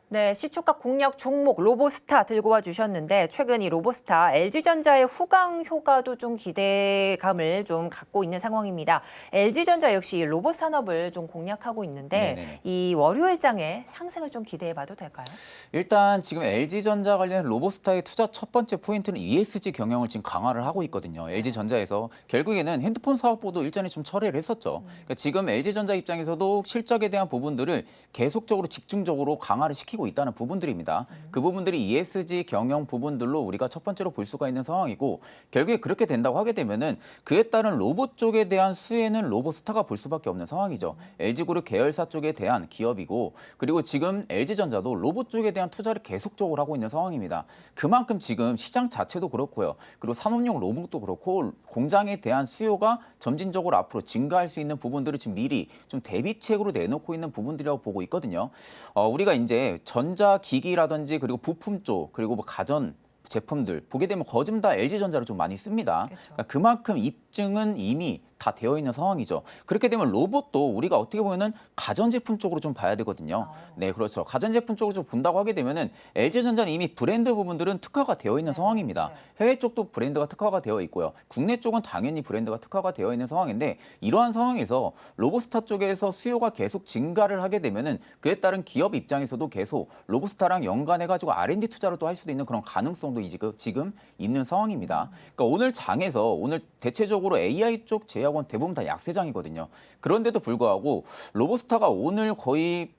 Speaker 2: 네, 시초가 공략 종목 로보스타 들고 와 주셨는데 최근 이 로보스타 LG전자의 후광 효과도 좀 기대감을 좀 갖고 있는 상황입니다. LG전자 역시 로봇 산업을 좀 공략하고 있는데
Speaker 4: 네네.
Speaker 2: 이 월요일장에 상승을 좀 기대해 봐도 될까요?
Speaker 4: 일단 지금 LG전자 관련 로보스타의 투자 첫 번째 포인트는 ESG 경영을 지금 강화를 하고 있거든요. LG전자에서 결국에는 핸드폰 사업부도 일전에 좀 철회를 했었죠. 그러니까 지금 LG전자 입장에서도 실적에 대한 부분들을 계속적으로 집중적으로 강화를 시키고 있다는 부분들입니다. 그 부분들이 ESG 경영 부분들로 우리가 첫 번째로 볼 수가 있는 상황이고 결국에 그렇게 된다고 하게 되면은 그에 따른 로봇 쪽에 대한 수혜는 로보스타가 볼 수밖에 없는 상황이죠. LG그룹 계열사 쪽에 대한 기업이고 그리고 지금 LG전자도 로봇 쪽에 대한 투자를 계속적으로 하고 있는 상황입니다. 그만큼 지금 시장 자체도 그렇고요. 그리고 산업용 로봇도 그렇고 공장에 대한 수요가 점진적으로 앞으로 증가할 수 있는 부분들을 지금 미리 좀 대비책으로 내놓고 있는 부분들이라고 보고 있거든요. 우리가 이제 전자기기라든지 그리고 부품 쪽 그리고 뭐 가전 제품들 보게 되면 거진 다 LG전자를 좀 많이 씁니다.
Speaker 2: 그렇죠.
Speaker 4: 그러니까 그만큼 입증은 이미 다 되어 있는 상황이죠. 그렇게 되면 로봇도 우리가 어떻게 보면은 가전제품 쪽으로 좀 봐야 되거든요. 네, 그렇죠. 가전제품 쪽으로 좀 본다고 하게 되면은 LG전자는 이미 브랜드 부분들은 특화가 되어 있는 상황입니다. 해외 쪽도 브랜드가 특화가 되어 있고요. 국내 쪽은 당연히 브랜드가 특화가 되어 있는 상황인데 이러한 상황에서 로보스타 쪽에서 수요가 계속 증가를 하게 되면은 그에 따른 기업 입장에서도 계속 로보스타랑 연관해가지고 R&D 투자를 또 할 수도 있는 그런 가능성도 지금 있는 상황입니다. 그러니까 오늘 장에서 오늘 대체적으로 AI 쪽 제약원 대부분 다 약세장이거든요. 그런데도 불구하고 로보스타가 오늘 거의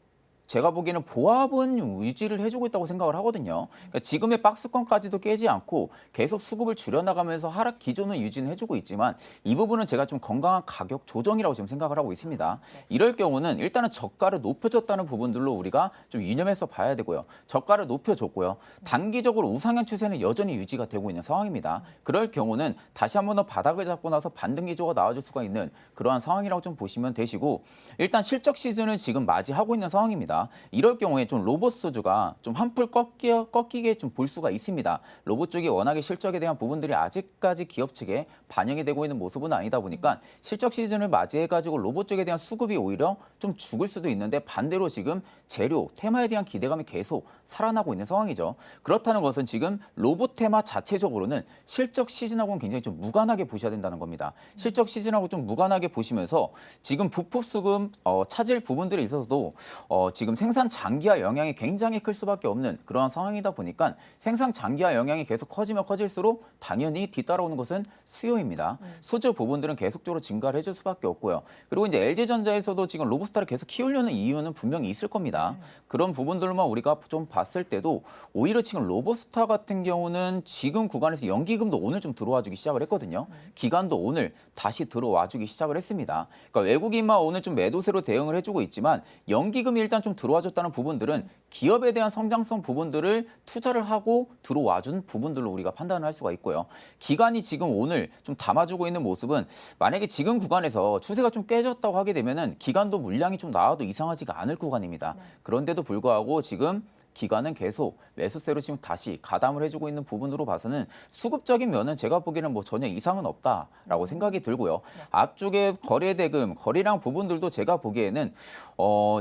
Speaker 4: 제가 보기에는 보합은 유지를 해주고 있다고 생각을 하거든요. 그러니까 지금의 박스권까지도 깨지 않고 계속 수급을 줄여나가면서 하락 기조는 유지는 해주고 있지만 이 부분은 제가 좀 건강한 가격 조정이라고 지금 생각을 하고 있습니다. 이럴 경우는 일단은 저가를 높여줬다는 부분들로 우리가 좀 유념해서 봐야 되고요. 저가를 높여줬고요. 단기적으로 우상향 추세는 여전히 유지가 되고 있는 상황입니다. 그럴 경우는 다시 한 번 더 바닥을 잡고 나서 반등 기조가 나와줄 수가 있는 그러한 상황이라고 좀 보시면 되시고 일단 실적 시즌을 지금 맞이하고 있는 상황입니다. 이럴 경우에 좀 로봇 수주가 좀 한풀 꺾이게 좀 볼 수가 있습니다. 로봇 쪽이 워낙에 실적에 대한 부분들이 아직까지 기업 측에 반영이 되고 있는 모습은 아니다 보니까 실적 시즌을 맞이해가지고 로봇 쪽에 대한 수급이 오히려 좀 죽을 수도 있는데 반대로 지금 재료, 테마에 대한 기대감이 계속 살아나고 있는 상황이죠. 그렇다는 것은 지금 로봇 테마 자체적으로는 실적 시즌하고는 굉장히 좀 무관하게 보셔야 된다는 겁니다. 실적 시즌하고 좀 무관하게 보시면서 지금 부품 수급 차질 부분들에 있어서도 지금 생산 장기화 영향이 굉장히 클 수밖에 없는 그러한 상황이다 보니까 생산 장기화 영향이 계속 커지면 커질수록 당연히 뒤따라오는 것은 수요입니다. 수주 부분들은 계속적으로 증가를 해줄 수밖에 없고요. 그리고 이제 LG전자에서도 지금 로보스타를 계속 키우려는 이유는 분명히 있을 겁니다. 그런 부분들만 우리가 좀 봤을 때도 오히려 지금 로보스타 같은 경우는 지금 구간에서 연기금도 오늘 좀 들어와주기 시작을 했거든요. 기관도 오늘 다시 들어와주기 시작을 했습니다. 그러니까 외국인만 오늘 좀 매도세로 대응을 해주고 있지만 연기금이 일단 좀 들어와줬다는 부분들은 기업에 대한 성장성 부분들을 투자를 하고 들어와준 부분들로 우리가 판단을 할 수가 있고요. 기관이 지금 오늘 좀 담아주고 있는 모습은 만약에 지금 구간에서 추세가 좀 깨졌다고 하게 되면은 기관도 물량이 좀 나와도 이상하지가 않을 구간입니다. 그런데도 불구하고 지금 기관은 계속 매수세로 지금 다시 가담을 해주고 있는 부분으로 봐서는 수급적인 면은 제가 보기에는 뭐 전혀 이상은 없다라고 생각이 들고요. 앞쪽에 거래 대금, 거래량 부분들도 제가 보기에는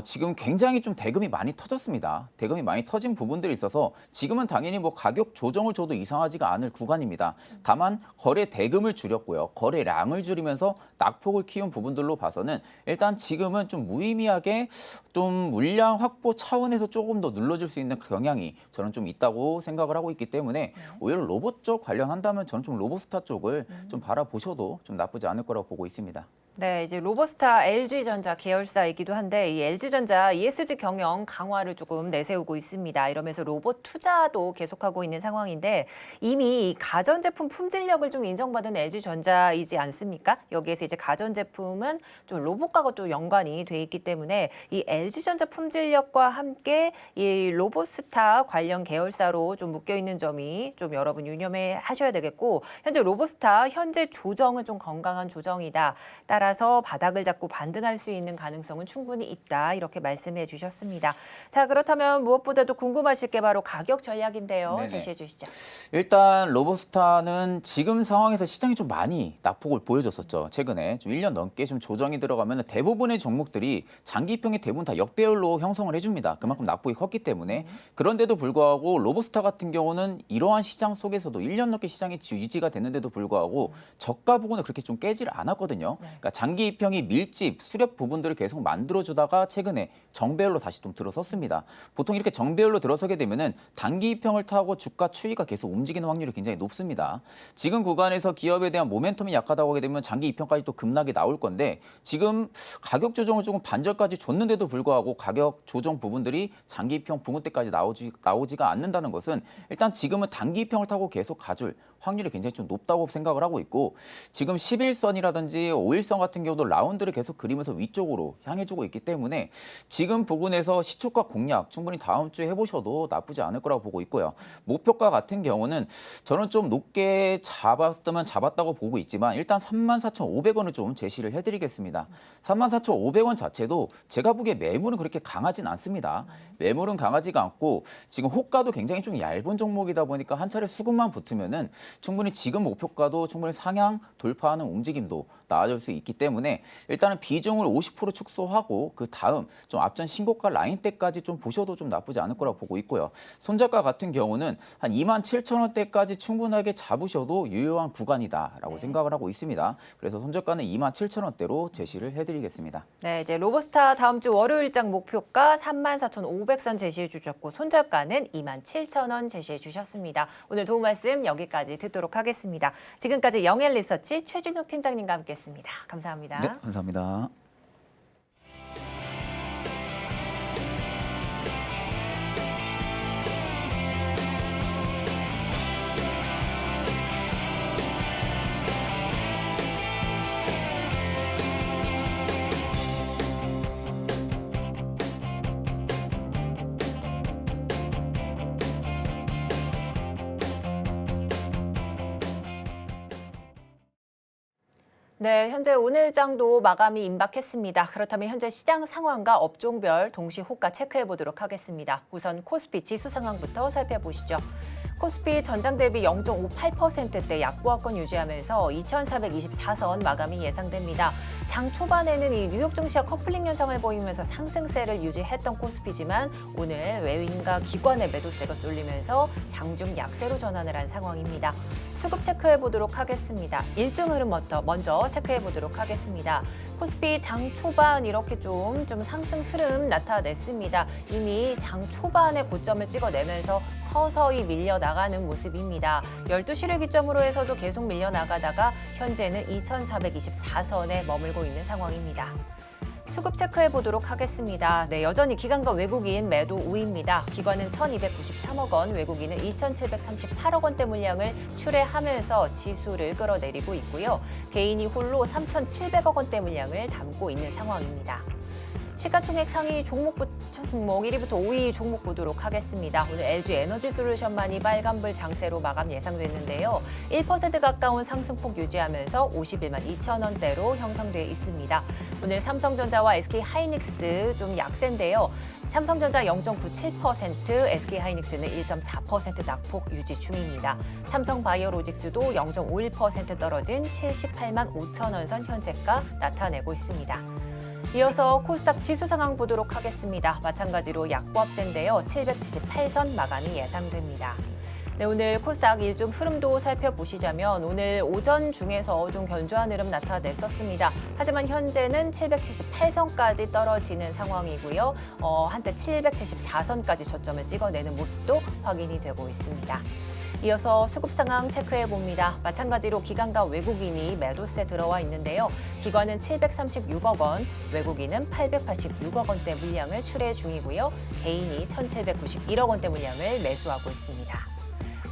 Speaker 4: 지금 굉장히 좀 대금이 많이 터졌습니다. 대금이 많이 터진 부분들이 있어서 지금은 당연히 뭐 가격 조정을 줘도 이상하지가 않을 구간입니다. 다만 거래 대금을 줄였고요. 거래량을 줄이면서 낙폭을 키운 부분들로 봐서는 일단 지금은 좀 무의미하게 좀 물량 확보 차원에서 조금 더 눌러줄 수 있는 경향이 저는 좀 있다고 생각을 하고 있기 때문에 오히려 로봇 쪽 관련한다면 저는 좀 로보스타 쪽을 좀 바라보셔도 좀 나쁘지 않을 거라고 보고 있습니다.
Speaker 2: 네, 이제 로버스타 LG전자 계열사이기도 한데 이 LG전자 ESG 경영 강화를 조금 내세우고 있습니다. 이러면서 로봇 투자도 계속하고 있는 상황인데 이미 이 가전제품 품질력을 좀 인정받은 LG전자이지 않습니까? 여기에서 이제 가전제품은 좀 로봇과도 또 연관이 돼 있기 때문에 이 LG전자 품질력과 함께 이 로버스타 관련 계열사로 좀 묶여 있는 점이 좀 여러분 유념해 하셔야 되겠고 현재 로버스타 현재 조정은 좀 건강한 조정이다. 따라서 바닥을 잡고 반등할 수 있는 가능성은 충분히 있다. 이렇게 말씀해 주셨습니다. 자, 그렇다면 무엇보다도 궁금하실 게 바로 가격 전략인데요.
Speaker 4: 네네.
Speaker 2: 제시해 주시죠.
Speaker 4: 일단 로버스타는 지금 상황에서 시장이 좀 많이 낙폭을 보여줬었죠. 최근에 좀 1년 넘게 좀 조정이 들어가면 대부분의 종목들이 장기평이 대부분 다 역배열로 형성을 해줍니다. 그만큼 낙폭이 컸기 때문에. 그런데도 불구하고 로버스타 같은 경우는 이러한 시장 속에서도 1년 넘게 시장이 유지가 됐는데도 불구하고 저가 부분은 그렇게 좀 깨질 않았거든요. 그러니까 장기 입형이 밀집, 수렵 부분들을 계속 만들어주다가 최근에 정배열로 다시 좀 들어섰습니다. 보통 이렇게 정배열로 들어서게 되면은 단기 입형을 타고 주가 추이가 계속 움직이는 확률이 굉장히 높습니다. 지금 구간에서 기업에 대한 모멘텀이 약하다고 하게 되면 장기 입형까지 또 급락이 나올 건데 지금 가격 조정을 조금 반절까지 줬는데도 불구하고 가격 조정 부분들이 장기 입형 부분 때까지 나오지가 않는다는 것은 일단 지금은 단기 입형을 타고 계속 가줄 확률이 굉장히 좀 높다고 생각을 하고 있고 지금 11선이라든지 5일선 같은 경우도 라운드를 계속 그리면서 위쪽으로 향해주고 있기 때문에 지금 부분에서 시초가 공략 충분히 다음 주에 해보셔도 나쁘지 않을 거라고 보고 있고요. 목표가 같은 경우는 저는 좀 높게 잡았다면 잡았다고 보고 있지만 일단 34,500원을 좀 제시를 해드리겠습니다. 34,500원 자체도 제가 보기에 매물은 그렇게 강하진 않습니다. 매물은 강하지가 않고 지금 호가도 굉장히 좀 얇은 종목이다 보니까 한 차례 수급만 붙으면은 충분히 지금 목표가도 충분히 상향 돌파하는 움직임도 나아질 수 있기 때문에 일단은 비중을 50% 축소하고 그 다음 좀 앞전 신고가 라인대까지 좀 보셔도 좀 나쁘지 않을 거라고 보고 있고요. 손절가 같은 경우는 한 27,000원대까지 충분하게 잡으셔도 유효한 구간이다라고 생각을 하고 있습니다. 그래서 손절가는 27,000원대로 제시를 해드리겠습니다.
Speaker 2: 네, 이제 로버스타 다음 주 월요일장 목표가 34,500선 제시해 주셨고 손절가는 27,000원 제시해 주셨습니다. 오늘 도움 말씀 여기까지 듣도록 하겠습니다. 지금까지 영엘리서치 최진욱 팀장님과 함께했습니다. 감사합니다.
Speaker 4: 네, 감사합니다.
Speaker 2: 네, 현재 오늘장도 마감이 임박했습니다. 그렇다면 현재 시장 상황과 업종별 동시 호가 체크해 보도록 하겠습니다. 우선 코스피 지수 상황부터 살펴보시죠. 코스피 전장 대비 0.58%대 약보합권 유지하면서 2,424선 마감이 예상됩니다. 장 초반에는 이 뉴욕 증시와 커플링 현상을 보이면서 상승세를 유지했던 코스피지만 오늘 외인과 기관의 매도세가 쏠리면서 장중 약세로 전환을 한 상황입니다. 수급 체크해 보도록 하겠습니다. 일정 흐름 먼저 체크해 보도록 하겠습니다. 코스피 장 초반 이렇게 좀 상승 흐름 나타냈습니다. 이미 장 초반에 고점을 찍어내면서 서서히 밀려나가는 모습입니다. 12시를 기점으로 해서도 계속 밀려나가다가 현재는 2,424선에 머물고 있는 상황입니다. 수급 체크해 보도록 하겠습니다. 네, 여전히 기관과 외국인 매도 우위입니다. 기관은 1,293억 원, 외국인은 2,738억 원대 물량을 출회하면서 지수를 끌어내리고 있고요. 개인이 홀로 3,700억 원대 물량을 담고 있는 상황입니다. 시가총액 상위 종목 1위부터 5위 종목 보도록 하겠습니다. 오늘 LG 에너지솔루션만이 빨간불 장세로 마감 예상됐는데요. 1% 가까운 상승폭 유지하면서 51만 2천 원대로 형성돼 있습니다. 오늘 삼성전자와 SK하이닉스 좀 약세인데요. 삼성전자 0.97%, SK하이닉스는 1.4% 낙폭 유지 중입니다. 삼성바이오로직스도 0.51% 떨어진 78만 5천 원선 현재가 나타내고 있습니다. 이어서 코스닥 지수 상황 보도록 하겠습니다. 마찬가지로 약보합세인데요. 778선 마감이 예상됩니다. 네, 오늘 코스닥 일종 흐름도 살펴보시자면 오늘 오전 중에서 좀 견조한 흐름 나타냈었습니다. 하지만 현재는 778선까지 떨어지는 상황이고요. 한때 774선까지 저점을 찍어내는 모습도 확인이 되고 있습니다. 이어서 수급 상황 체크해 봅니다. 마찬가지로 기관과 외국인이 매도세 들어와 있는데요. 기관은 736억 원, 외국인은 886억 원대 물량을 출회 중이고요. 개인이 1,791억 원대 물량을 매수하고 있습니다.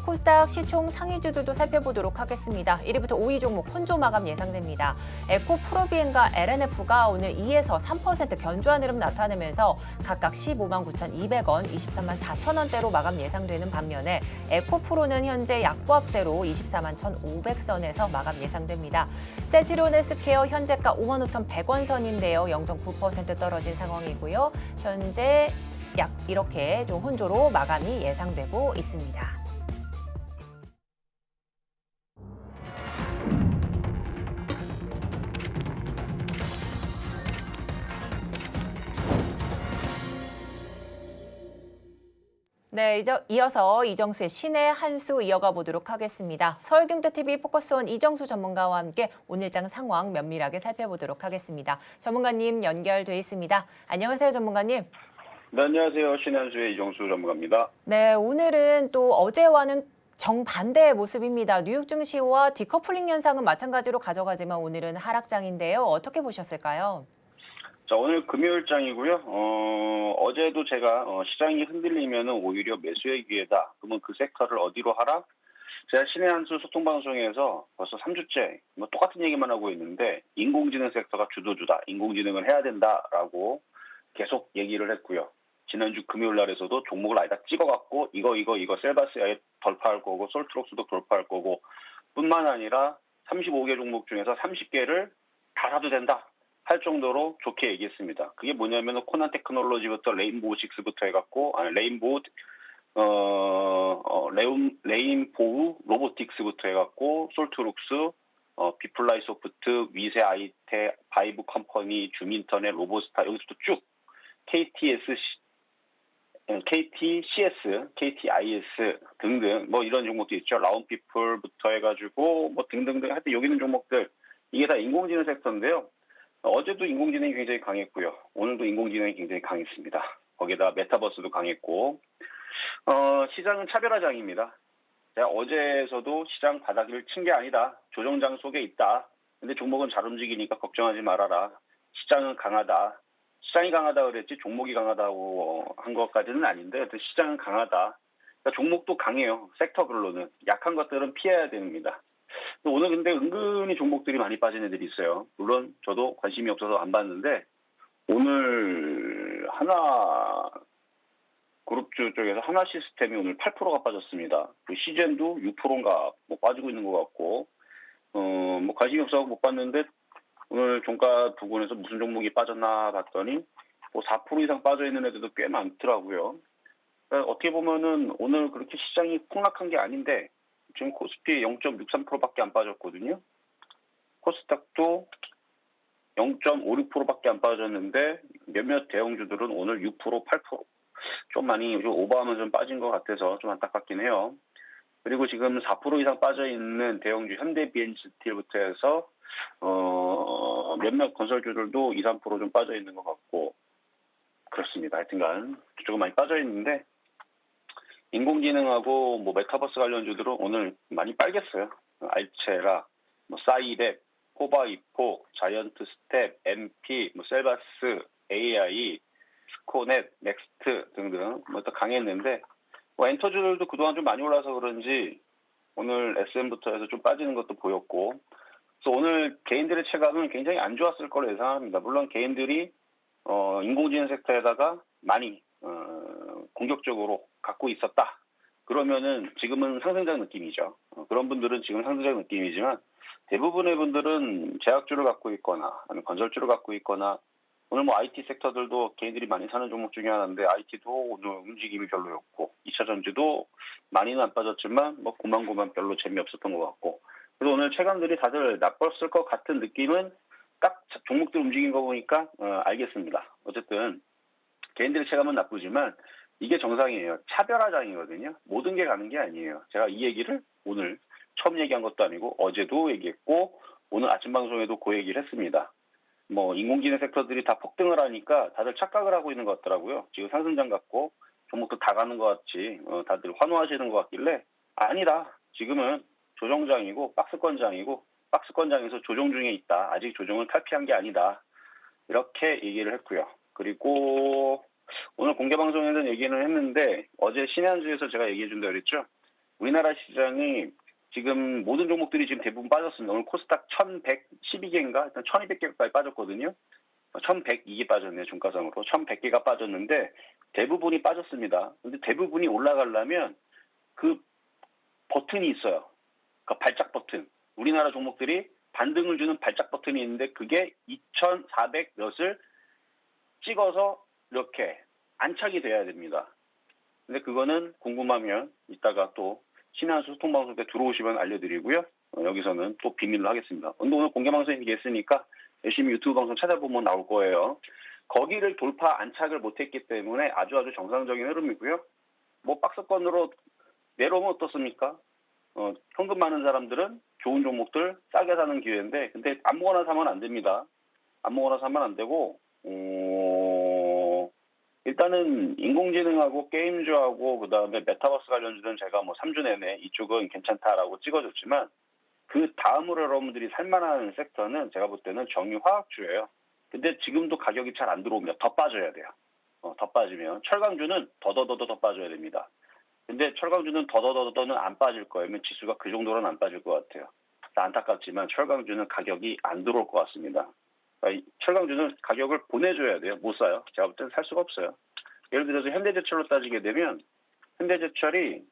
Speaker 2: 코스닥 시총 상위주들도 살펴보도록 하겠습니다. 1위부터 5위 종목 혼조 마감 예상됩니다. 에코프로비엔과 LNF가 오늘 2에서 3% 견조한 흐름 나타내면서 각각 15만 9,200원, 23만 4천 원대로 마감 예상되는 반면에 에코프로는 현재 약보합세로 24만 1,500선에서 마감 예상됩니다. 셀트리온 헬스케어 현재가 5만 5,100원 선인데요. 0.9% 떨어진 상황이고요. 현재 약 이렇게 좀 혼조로 마감이 예상되고 있습니다. 네, 이어서 이정수의 신의 한 수 이어가 보도록 하겠습니다. 서울경제TV 포커스온 이정수 전문가와 함께 오늘장 상황 면밀하게 살펴보도록 하겠습니다. 전문가님 연결돼 있습니다. 안녕하세요, 전문가님.
Speaker 5: 네, 안녕하세요. 신의 한 수의 이정수 전문가입니다.
Speaker 2: 네, 오늘은 또 어제와는 정반대의 모습입니다. 뉴욕 증시와 디커플링 현상은 마찬가지로 가져가지만 오늘은 하락장인데요. 어떻게 보셨을까요?
Speaker 5: 자, 오늘 금요일장이고요. 어제도 제가 시장이 흔들리면 오히려 매수의 기회다. 그러면 그 섹터를 어디로 하라? 제가 신의 한 수 소통방송에서 벌써 3주째 똑같은 얘기만 하고 있는데 인공지능 sek터가 주도주다. 인공지능을 해야 된다라고 계속 얘기를 했고요. 지난주 금요일 날에서도 종목을 아예 다 찍어갖고 이거 셀바스 아예 돌파할 거고 솔트록스도 돌파할 거고 뿐만 아니라 35개 종목 중에서 30개를 다 사도 된다. 할 정도로 좋게 얘기했습니다. 그게 뭐냐면 코난 테크놀로지부터 레인보우 6부터 해갖고 레인보우 로보틱스부터 해갖고 솔트룩스, 비플라이 소프트, 위세 아이테, 바이브 컴퍼니, 줌인터넷, 로보스타 여기서도 쭉 KTCS, KTIS 등등 뭐 이런 종목도 있죠. 라운피플부터 해가지고 뭐 등등등 하여튼 여기 있는 종목들 이게 다 인공지능 섹터인데요. 어제도 인공지능이 굉장히 강했고요. 오늘도 인공지능이 굉장히 강했습니다. 거기다 메타버스도 강했고 시장은 차별화장입니다. 제가 어제에서도 시장 바닥을 친 게 아니다. 조정장 속에 있다. 근데 종목은 잘 움직이니까 걱정하지 말아라. 시장은 강하다. 시장이 강하다 그랬지 종목이 강하다고 한 것까지는 아닌데 시장은 강하다. 그러니까 종목도 강해요. 섹터별로는. 약한 것들은 피해야 됩니다. 오늘 근데 은근히 종목들이 많이 빠진 애들이 있어요. 물론 저도 관심이 없어서 안 봤는데 오늘 하나 그룹주 쪽에서 하나 시스템이 오늘 8%가 빠졌습니다. 그 시젠도 6%인가 뭐 빠지고 있는 것 같고 뭐 관심이 없어서 못 봤는데 오늘 종가 부근에서 무슨 종목이 빠졌나 봤더니 뭐 4% 이상 빠져 있는 애들도 꽤 많더라고요. 그러니까 어떻게 보면은 오늘 그렇게 시장이 폭락한 게 아닌데 지금 코스피 0.63%밖에 안 빠졌거든요. 코스닥도 0.56%밖에 안 빠졌는데 몇몇 대형주들은 오늘 6%, 8% 좀 많이 좀 오버하면 좀 빠진 것 같아서 좀 안타깝긴 해요. 그리고 지금 4% 이상 빠져 있는 대형주 현대비엔스틸부터 해서 몇몇 건설주들도 2, 3% 좀 빠져 있는 것 같고 그렇습니다. 하여튼간 조금 많이 빠져 있는데 인공지능하고 뭐 메타버스 관련주들은 오늘 많이 빨겠어요. 알체라, 뭐 사이백, 포바이포, 자이언트 스텝, MP, 뭐 셀바스, AI, 스코넷, 넥스트 등등 뭐 또 강했는데 뭐 엔터주들도 그동안 좀 많이 올라서 그런지 오늘 SM부터 해서 좀 빠지는 것도 보였고 그래서 오늘 개인들의 체감은 굉장히 안 좋았을 거로 예상합니다. 물론 개인들이 인공지능 섹터에다가 많이 공격적으로 갖고 있었다. 그러면은 지금은 상승장 느낌이죠. 그런 분들은 지금 상승장 느낌이지만 대부분의 분들은 제약주를 갖고 있거나 아니면 건설주를 갖고 있거나 오늘 뭐 IT 섹터들도 개인들이 많이 사는 종목 중에 하나인데 IT도 오늘 움직임이 별로였고 2차 전지도 많이는 안 빠졌지만 뭐 고만고만 별로 재미없었던 것 같고 그래서 오늘 체감들이 다들 나빴을 것 같은 느낌은 딱 종목들 움직인 거 보니까 알겠습니다. 어쨌든 개인들의 체감은 나쁘지만 이게 정상이에요. 차별화장이거든요. 모든 게 가는 게 아니에요. 제가 이 얘기를 오늘 처음 얘기한 것도 아니고 어제도 얘기했고 오늘 아침 방송에도 그 얘기를 했습니다. 뭐 인공지능 섹터들이 다 폭등을 하니까 다들 착각을 하고 있는 것 같더라고요. 지금 상승장 같고 종목도 다 가는 것 같이 다들 환호하시는 것 같길래 아니다. 지금은 조정장이고 박스권장이고 박스권장에서 조정 중에 있다. 아직 조정을 탈피한 게 아니다. 이렇게 얘기를 했고요. 그리고 오늘 공개방송에서 얘기는 했는데 어제 신한주에서 제가 얘기해 준다고 그랬죠. 우리나라 시장이 지금 모든 종목들이 지금 대부분 빠졌습니다. 오늘 코스닥 1112개인가? 일단 1200개까지 빠졌거든요. 1102개 빠졌네요. 종가상으로. 1100개가 빠졌는데 대부분이 빠졌습니다. 근데 대부분이 올라가려면 그 버튼이 있어요. 그 발작 버튼. 우리나라 종목들이 반등을 주는 발작 버튼이 있는데 그게 2400 몇을 찍어서 이렇게 안착이 돼야 됩니다. 근데 그거는 궁금하면 이따가 또 신한수 소통방송 때 들어오시면 알려드리고요. 여기서는 또 비밀로 하겠습니다. 근데 오늘 공개방송 얘기했으니까 열심히 유튜브 방송 찾아보면 나올 거예요. 거기를 돌파 안착을 못했기 때문에 아주 정상적인 흐름이고요. 뭐 박스권으로 내려오면 어떻습니까? 현금 많은 사람들은 좋은 종목들 싸게 사는 기회인데 근데 아무거나 사면 안 됩니다. 아무거나 사면 안 되고 일단은 인공지능하고 게임주하고 그다음에 메타버스 관련주는 제가 뭐 3주 내내 이쪽은 괜찮다라고 찍어줬지만 그 다음으로 여러분들이 살만한 섹터는 제가 볼 때는 정유화학주예요. 근데 지금도 가격이 잘 안 들어오면 더 빠져야 돼요. 더 빠지면 철강주는 더 빠져야 됩니다. 근데 철강주는 더는 안 빠질 거예요. 지수가 그 정도로는 안 빠질 것 같아요. 안타깝지만 철강주는 가격이 안 들어올 것 같습니다. 그러니까 철강주는 가격을 보내줘야 돼요. 못 사요. 제가 볼 때는 살 수가 없어요. 예를 들어서 현대제철로 따지게 되면 현대제철이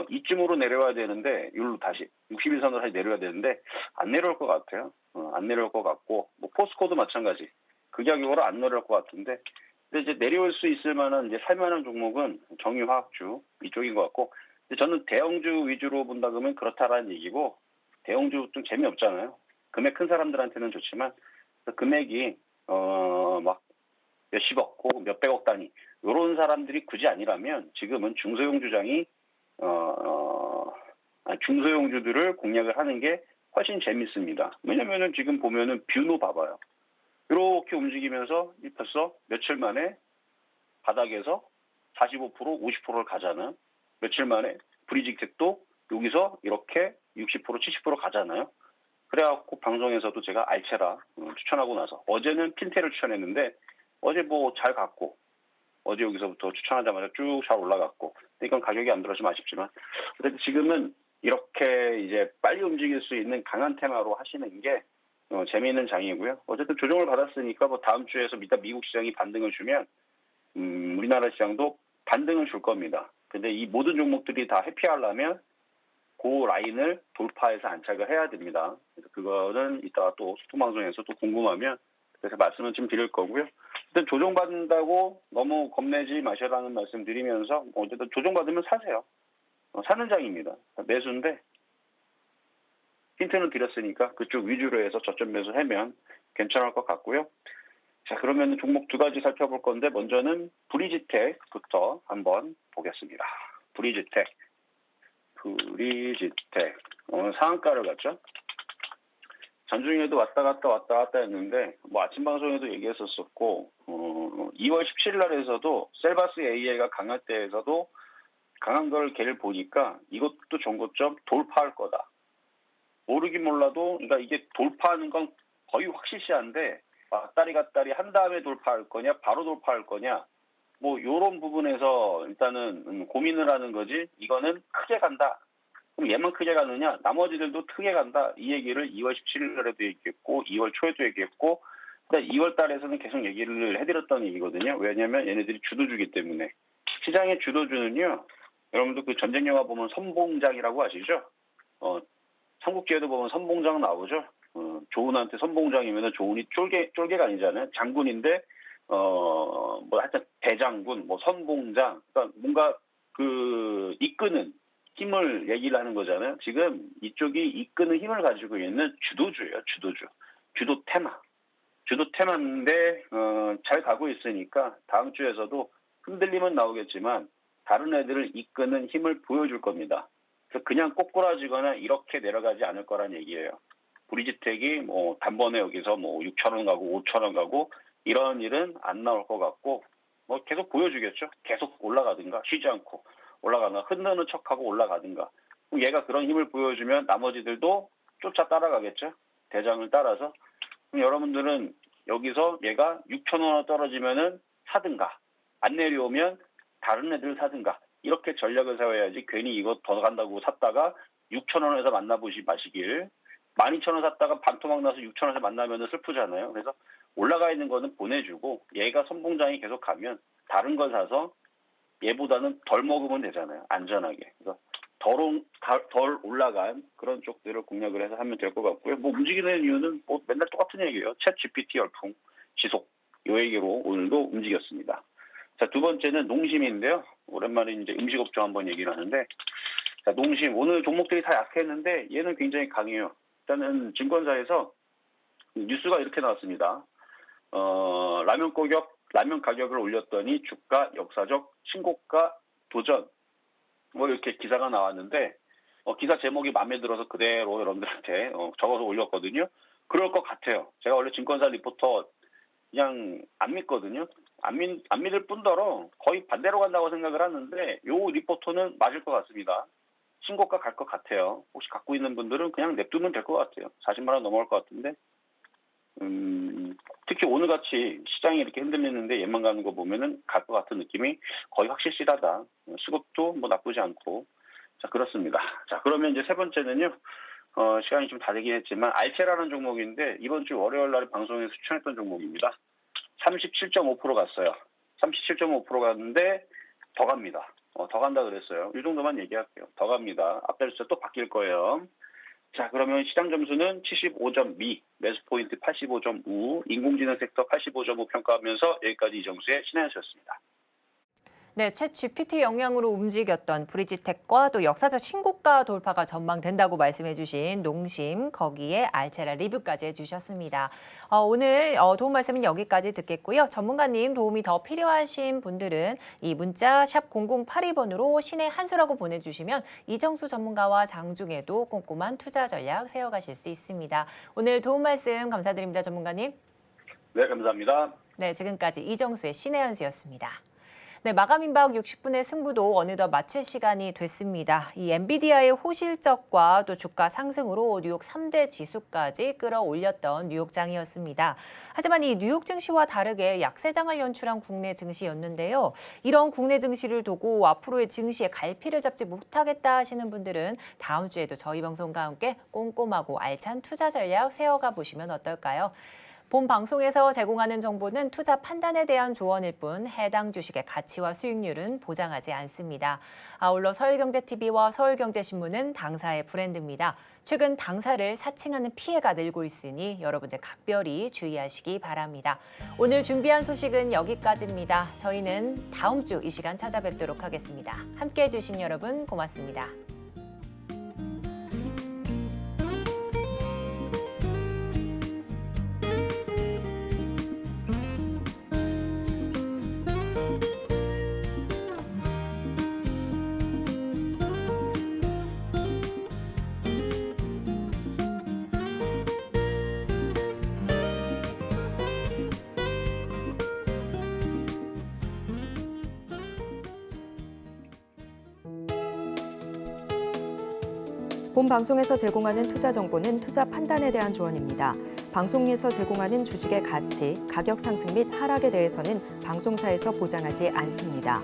Speaker 5: 이쯤으로 내려와야 되는데 여기로 다시 61선으로 다시 내려와야 되는데 안 내려올 것 같아요. 안 내려올 것 같고 뭐 포스코도 마찬가지. 그 가격으로 안 내려올 것 같은데 근데 이제 내려올 수 있을 만한 이제 살만한 종목은 정유화학주 이쪽인 것 같고 근데 저는 대형주 위주로 본다 그러면 그렇다라는 얘기고 대형주 좀 재미없잖아요. 금액 큰 사람들한테는 좋지만 금액이 막 몇십억 혹은 몇백억 단위 이런 사람들이 굳이 아니라면 지금은 중소형주장이 중소형주들을 공략을 하는 게 훨씬 재밌습니다. 왜냐면은 지금 보면은 뷰노 봐봐요. 이렇게 움직이면서 벌써 며칠 만에 바닥에서 45%, 50%를 가잖아요. 며칠 만에 브리직텍도 여기서 이렇게 60%, 70% 가잖아요. 그래갖고 방송에서도 제가 알체라 추천하고 나서 어제는 핀테를 추천했는데 어제 뭐 잘 갔고 어제 여기서부터 추천하자마자 쭉 잘 올라갔고 이건 가격이 안 들어서 아쉽지만 그래도 지금은 이렇게 이제 빨리 움직일 수 있는 강한 테마로 하시는 게 재미있는 장이고요. 어쨌든 조정을 받았으니까 뭐 다음 주에서 미국 시장이 반등을 주면 우리나라 시장도 반등을 줄 겁니다. 근데 이 모든 종목들이 다 회피하려면 그 라인을 돌파해서 안착을 해야 됩니다. 그래서 그거는 이따가 또 소통방송에서 또 궁금하면 그래서 말씀을 좀 드릴 거고요. 일단 조정받는다고 너무 겁내지 마셔라는 말씀 드리면서 어쨌든 조정받으면 사세요. 사는 장입니다. 매수인데 힌트는 드렸으니까 그쪽 위주로 해서 저점 매수하면 괜찮을 것 같고요. 자, 그러면 종목 두 가지 살펴볼 건데 먼저는 브리지텍부터 한번 보겠습니다. 브리지텍 오늘 상한가를 갔죠. 전중에도 왔다 갔다 했는데 뭐 아침 방송에도 얘기했었었고 2월 17일 날에서도 셀바스 AI가 강할 때에서도 강한 걸 걔를 보니까 이것도 전고점 돌파할 거다. 모르긴 몰라도 그러니까 이게 돌파하는 건 거의 확실시한데 왔다리 갔다리 한 다음에 돌파할 거냐 바로 돌파할 거냐 뭐 이런 부분에서 일단은 고민을 하는 거지 이거는 크게 간다. 그럼 얘만 크게 가느냐 나머지들도 크게 간다. 이 얘기를 2월 17일 날에도 얘기했고 2월 초에도 얘기했고 2월 달에서는 계속 얘기를 해드렸던 얘기거든요. 왜냐하면 얘네들이 주도주기 때문에 시장의 주도주는요. 여러분들 그 전쟁 영화 보면 선봉장이라고 아시죠? 삼국지에도 보면 선봉장 나오죠. 조은한테 선봉장이면은 조은이 쫄개가 아니잖아요. 장군인데 뭐 하여튼 대장군, 뭐 선봉장, 그러니까 뭔가 그 이끄는 힘을 얘기를 하는 거잖아요. 지금 이쪽이 이끄는 힘을 가지고 있는 주도주예요. 주도 테마인데 잘 가고 있으니까 다음 주에서도 흔들림은 나오겠지만 다른 애들을 이끄는 힘을 보여줄 겁니다. 그래서 그냥 꼬꾸라지거나 이렇게 내려가지 않을 거란 얘기예요. 브리지텍이 뭐 단번에 여기서 뭐 6,000원 가고 5,000원 가고 이런 일은 안 나올 것 같고 뭐 계속 보여주겠죠. 계속 올라가든가 쉬지 않고 올라가는가, 흔드는 척하고 올라가든가. 그럼 얘가 그런 힘을 보여주면 나머지들도 쫓아 따라가겠죠. 대장을 따라서. 그럼 여러분들은 여기서 얘가 6,000원 떨어지면은 사든가, 안 내려오면 다른 애들 사든가, 이렇게 전략을 세워야지 괜히 이거 더 간다고 샀다가 6,000원에서 만나보시 마시길. 12,000원 샀다가 반토막 나서 6,000원에서 만나면 슬프잖아요. 그래서 올라가 있는 거는 보내주고 얘가 선봉장이 계속 가면 다른 걸 사서 얘보다는 덜 먹으면 되잖아요. 안전하게. 그래서 덜 올라간 그런 쪽들을 공략을 해서 하면 될 것 같고요. 뭐 움직이는 이유는 뭐 맨날 똑같은 얘기예요. 챗 GPT 열풍 지속. 이 얘기로 오늘도 움직였습니다. 자, 두 번째는 농심인데요. 오랜만에 이제 음식업종 한번 얘기를 하는데, 자, 농심 오늘 종목들이 다 약했는데 얘는 굉장히 강해요. 일단은 증권사에서 뉴스가 이렇게 나왔습니다. 라면 가격을 올렸더니 주가 역사적 신고가 도전. 뭐 이렇게 기사가 나왔는데 기사 제목이 마음에 들어서 그대로 여러분들한테 적어서 올렸거든요. 그럴 것 같아요. 제가 원래 증권사 리포터 그냥 안 믿거든요. 안 믿을 뿐더러 거의 반대로 간다고 생각을 하는데 요 리포터는 맞을 것 같습니다. 신고가 갈 것 같아요. 혹시 갖고 있는 분들은 그냥 냅두면 될 것 같아요. 40만 원 넘어갈 것 같은데 특히 오늘같이 시장이 이렇게 흔들리는데 얘만 가는 거 보면은 갈 것 같은 느낌이 거의 확실시하다. 수급도 뭐 나쁘지 않고. 자, 그렇습니다. 자, 그러면 이제 세 번째는요. 시간이 좀 다 되긴 했지만 알체라는 종목인데 이번 주 월요일 날 방송에서 추천했던 종목입니다. 37.5% 갔어요. 37.5% 갔는데 더 갑니다. 더 간다 그랬어요. 이 정도만 얘기할게요. 더 갑니다. 앞달 숫자 또 바뀔 거예요. 자, 그러면 시장 점수는 75.2, 매수 포인트 85.5, 인공지능 섹터 85.5 평가하면서 여기까지 이정수의 신한수였습니다.
Speaker 2: 네, 챗 GPT 영향으로 움직였던 브리지텍과 또 역사적 신고가 돌파가 전망된다고 말씀해주신 농심, 거기에 알체라 리뷰까지 해주셨습니다. 오늘 도움 말씀은 여기까지 듣겠고요. 전문가님 도움이 더 필요하신 분들은 이 문자 샵 0082번으로 신의 한수라고 보내주시면 이정수 전문가와 장중에도 꼼꼼한 투자 전략 세워가실 수 있습니다. 오늘 도움 말씀 감사드립니다, 전문가님.
Speaker 5: 네, 감사합니다.
Speaker 2: 네, 지금까지 이정수의 신의 한수였습니다. 네, 마감 임박 60분의 승부도 어느덧 마칠 시간이 됐습니다. 이 엔비디아의 호실적과 또 주가 상승으로 뉴욕 3대 지수까지 끌어올렸던 뉴욕장이었습니다. 하지만 이 뉴욕 증시와 다르게 약세장을 연출한 국내 증시였는데요. 이런 국내 증시를 두고 앞으로의 증시에 갈피를 잡지 못하겠다 하시는 분들은 다음 주에도 저희 방송과 함께 꼼꼼하고 알찬 투자 전략 세워가 보시면 어떨까요? 본 방송에서 제공하는 정보는 투자 판단에 대한 조언일 뿐 해당 주식의 가치와 수익률은 보장하지 않습니다. 아울러 서울경제TV와 서울경제신문은 당사의 브랜드입니다. 최근 당사를 사칭하는 피해가 늘고 있으니 여러분들 각별히 주의하시기 바랍니다. 오늘 준비한 소식은 여기까지입니다. 저희는 다음 주 이 시간 찾아뵙도록 하겠습니다. 함께해 주신 여러분 고맙습니다.
Speaker 1: 본 방송에서 제공하는 투자 정보는 투자 판단에 대한 조언입니다. 방송에서 제공하는 주식의 가치, 가격 상승 및 하락에 대해서는 방송사에서 보장하지 않습니다.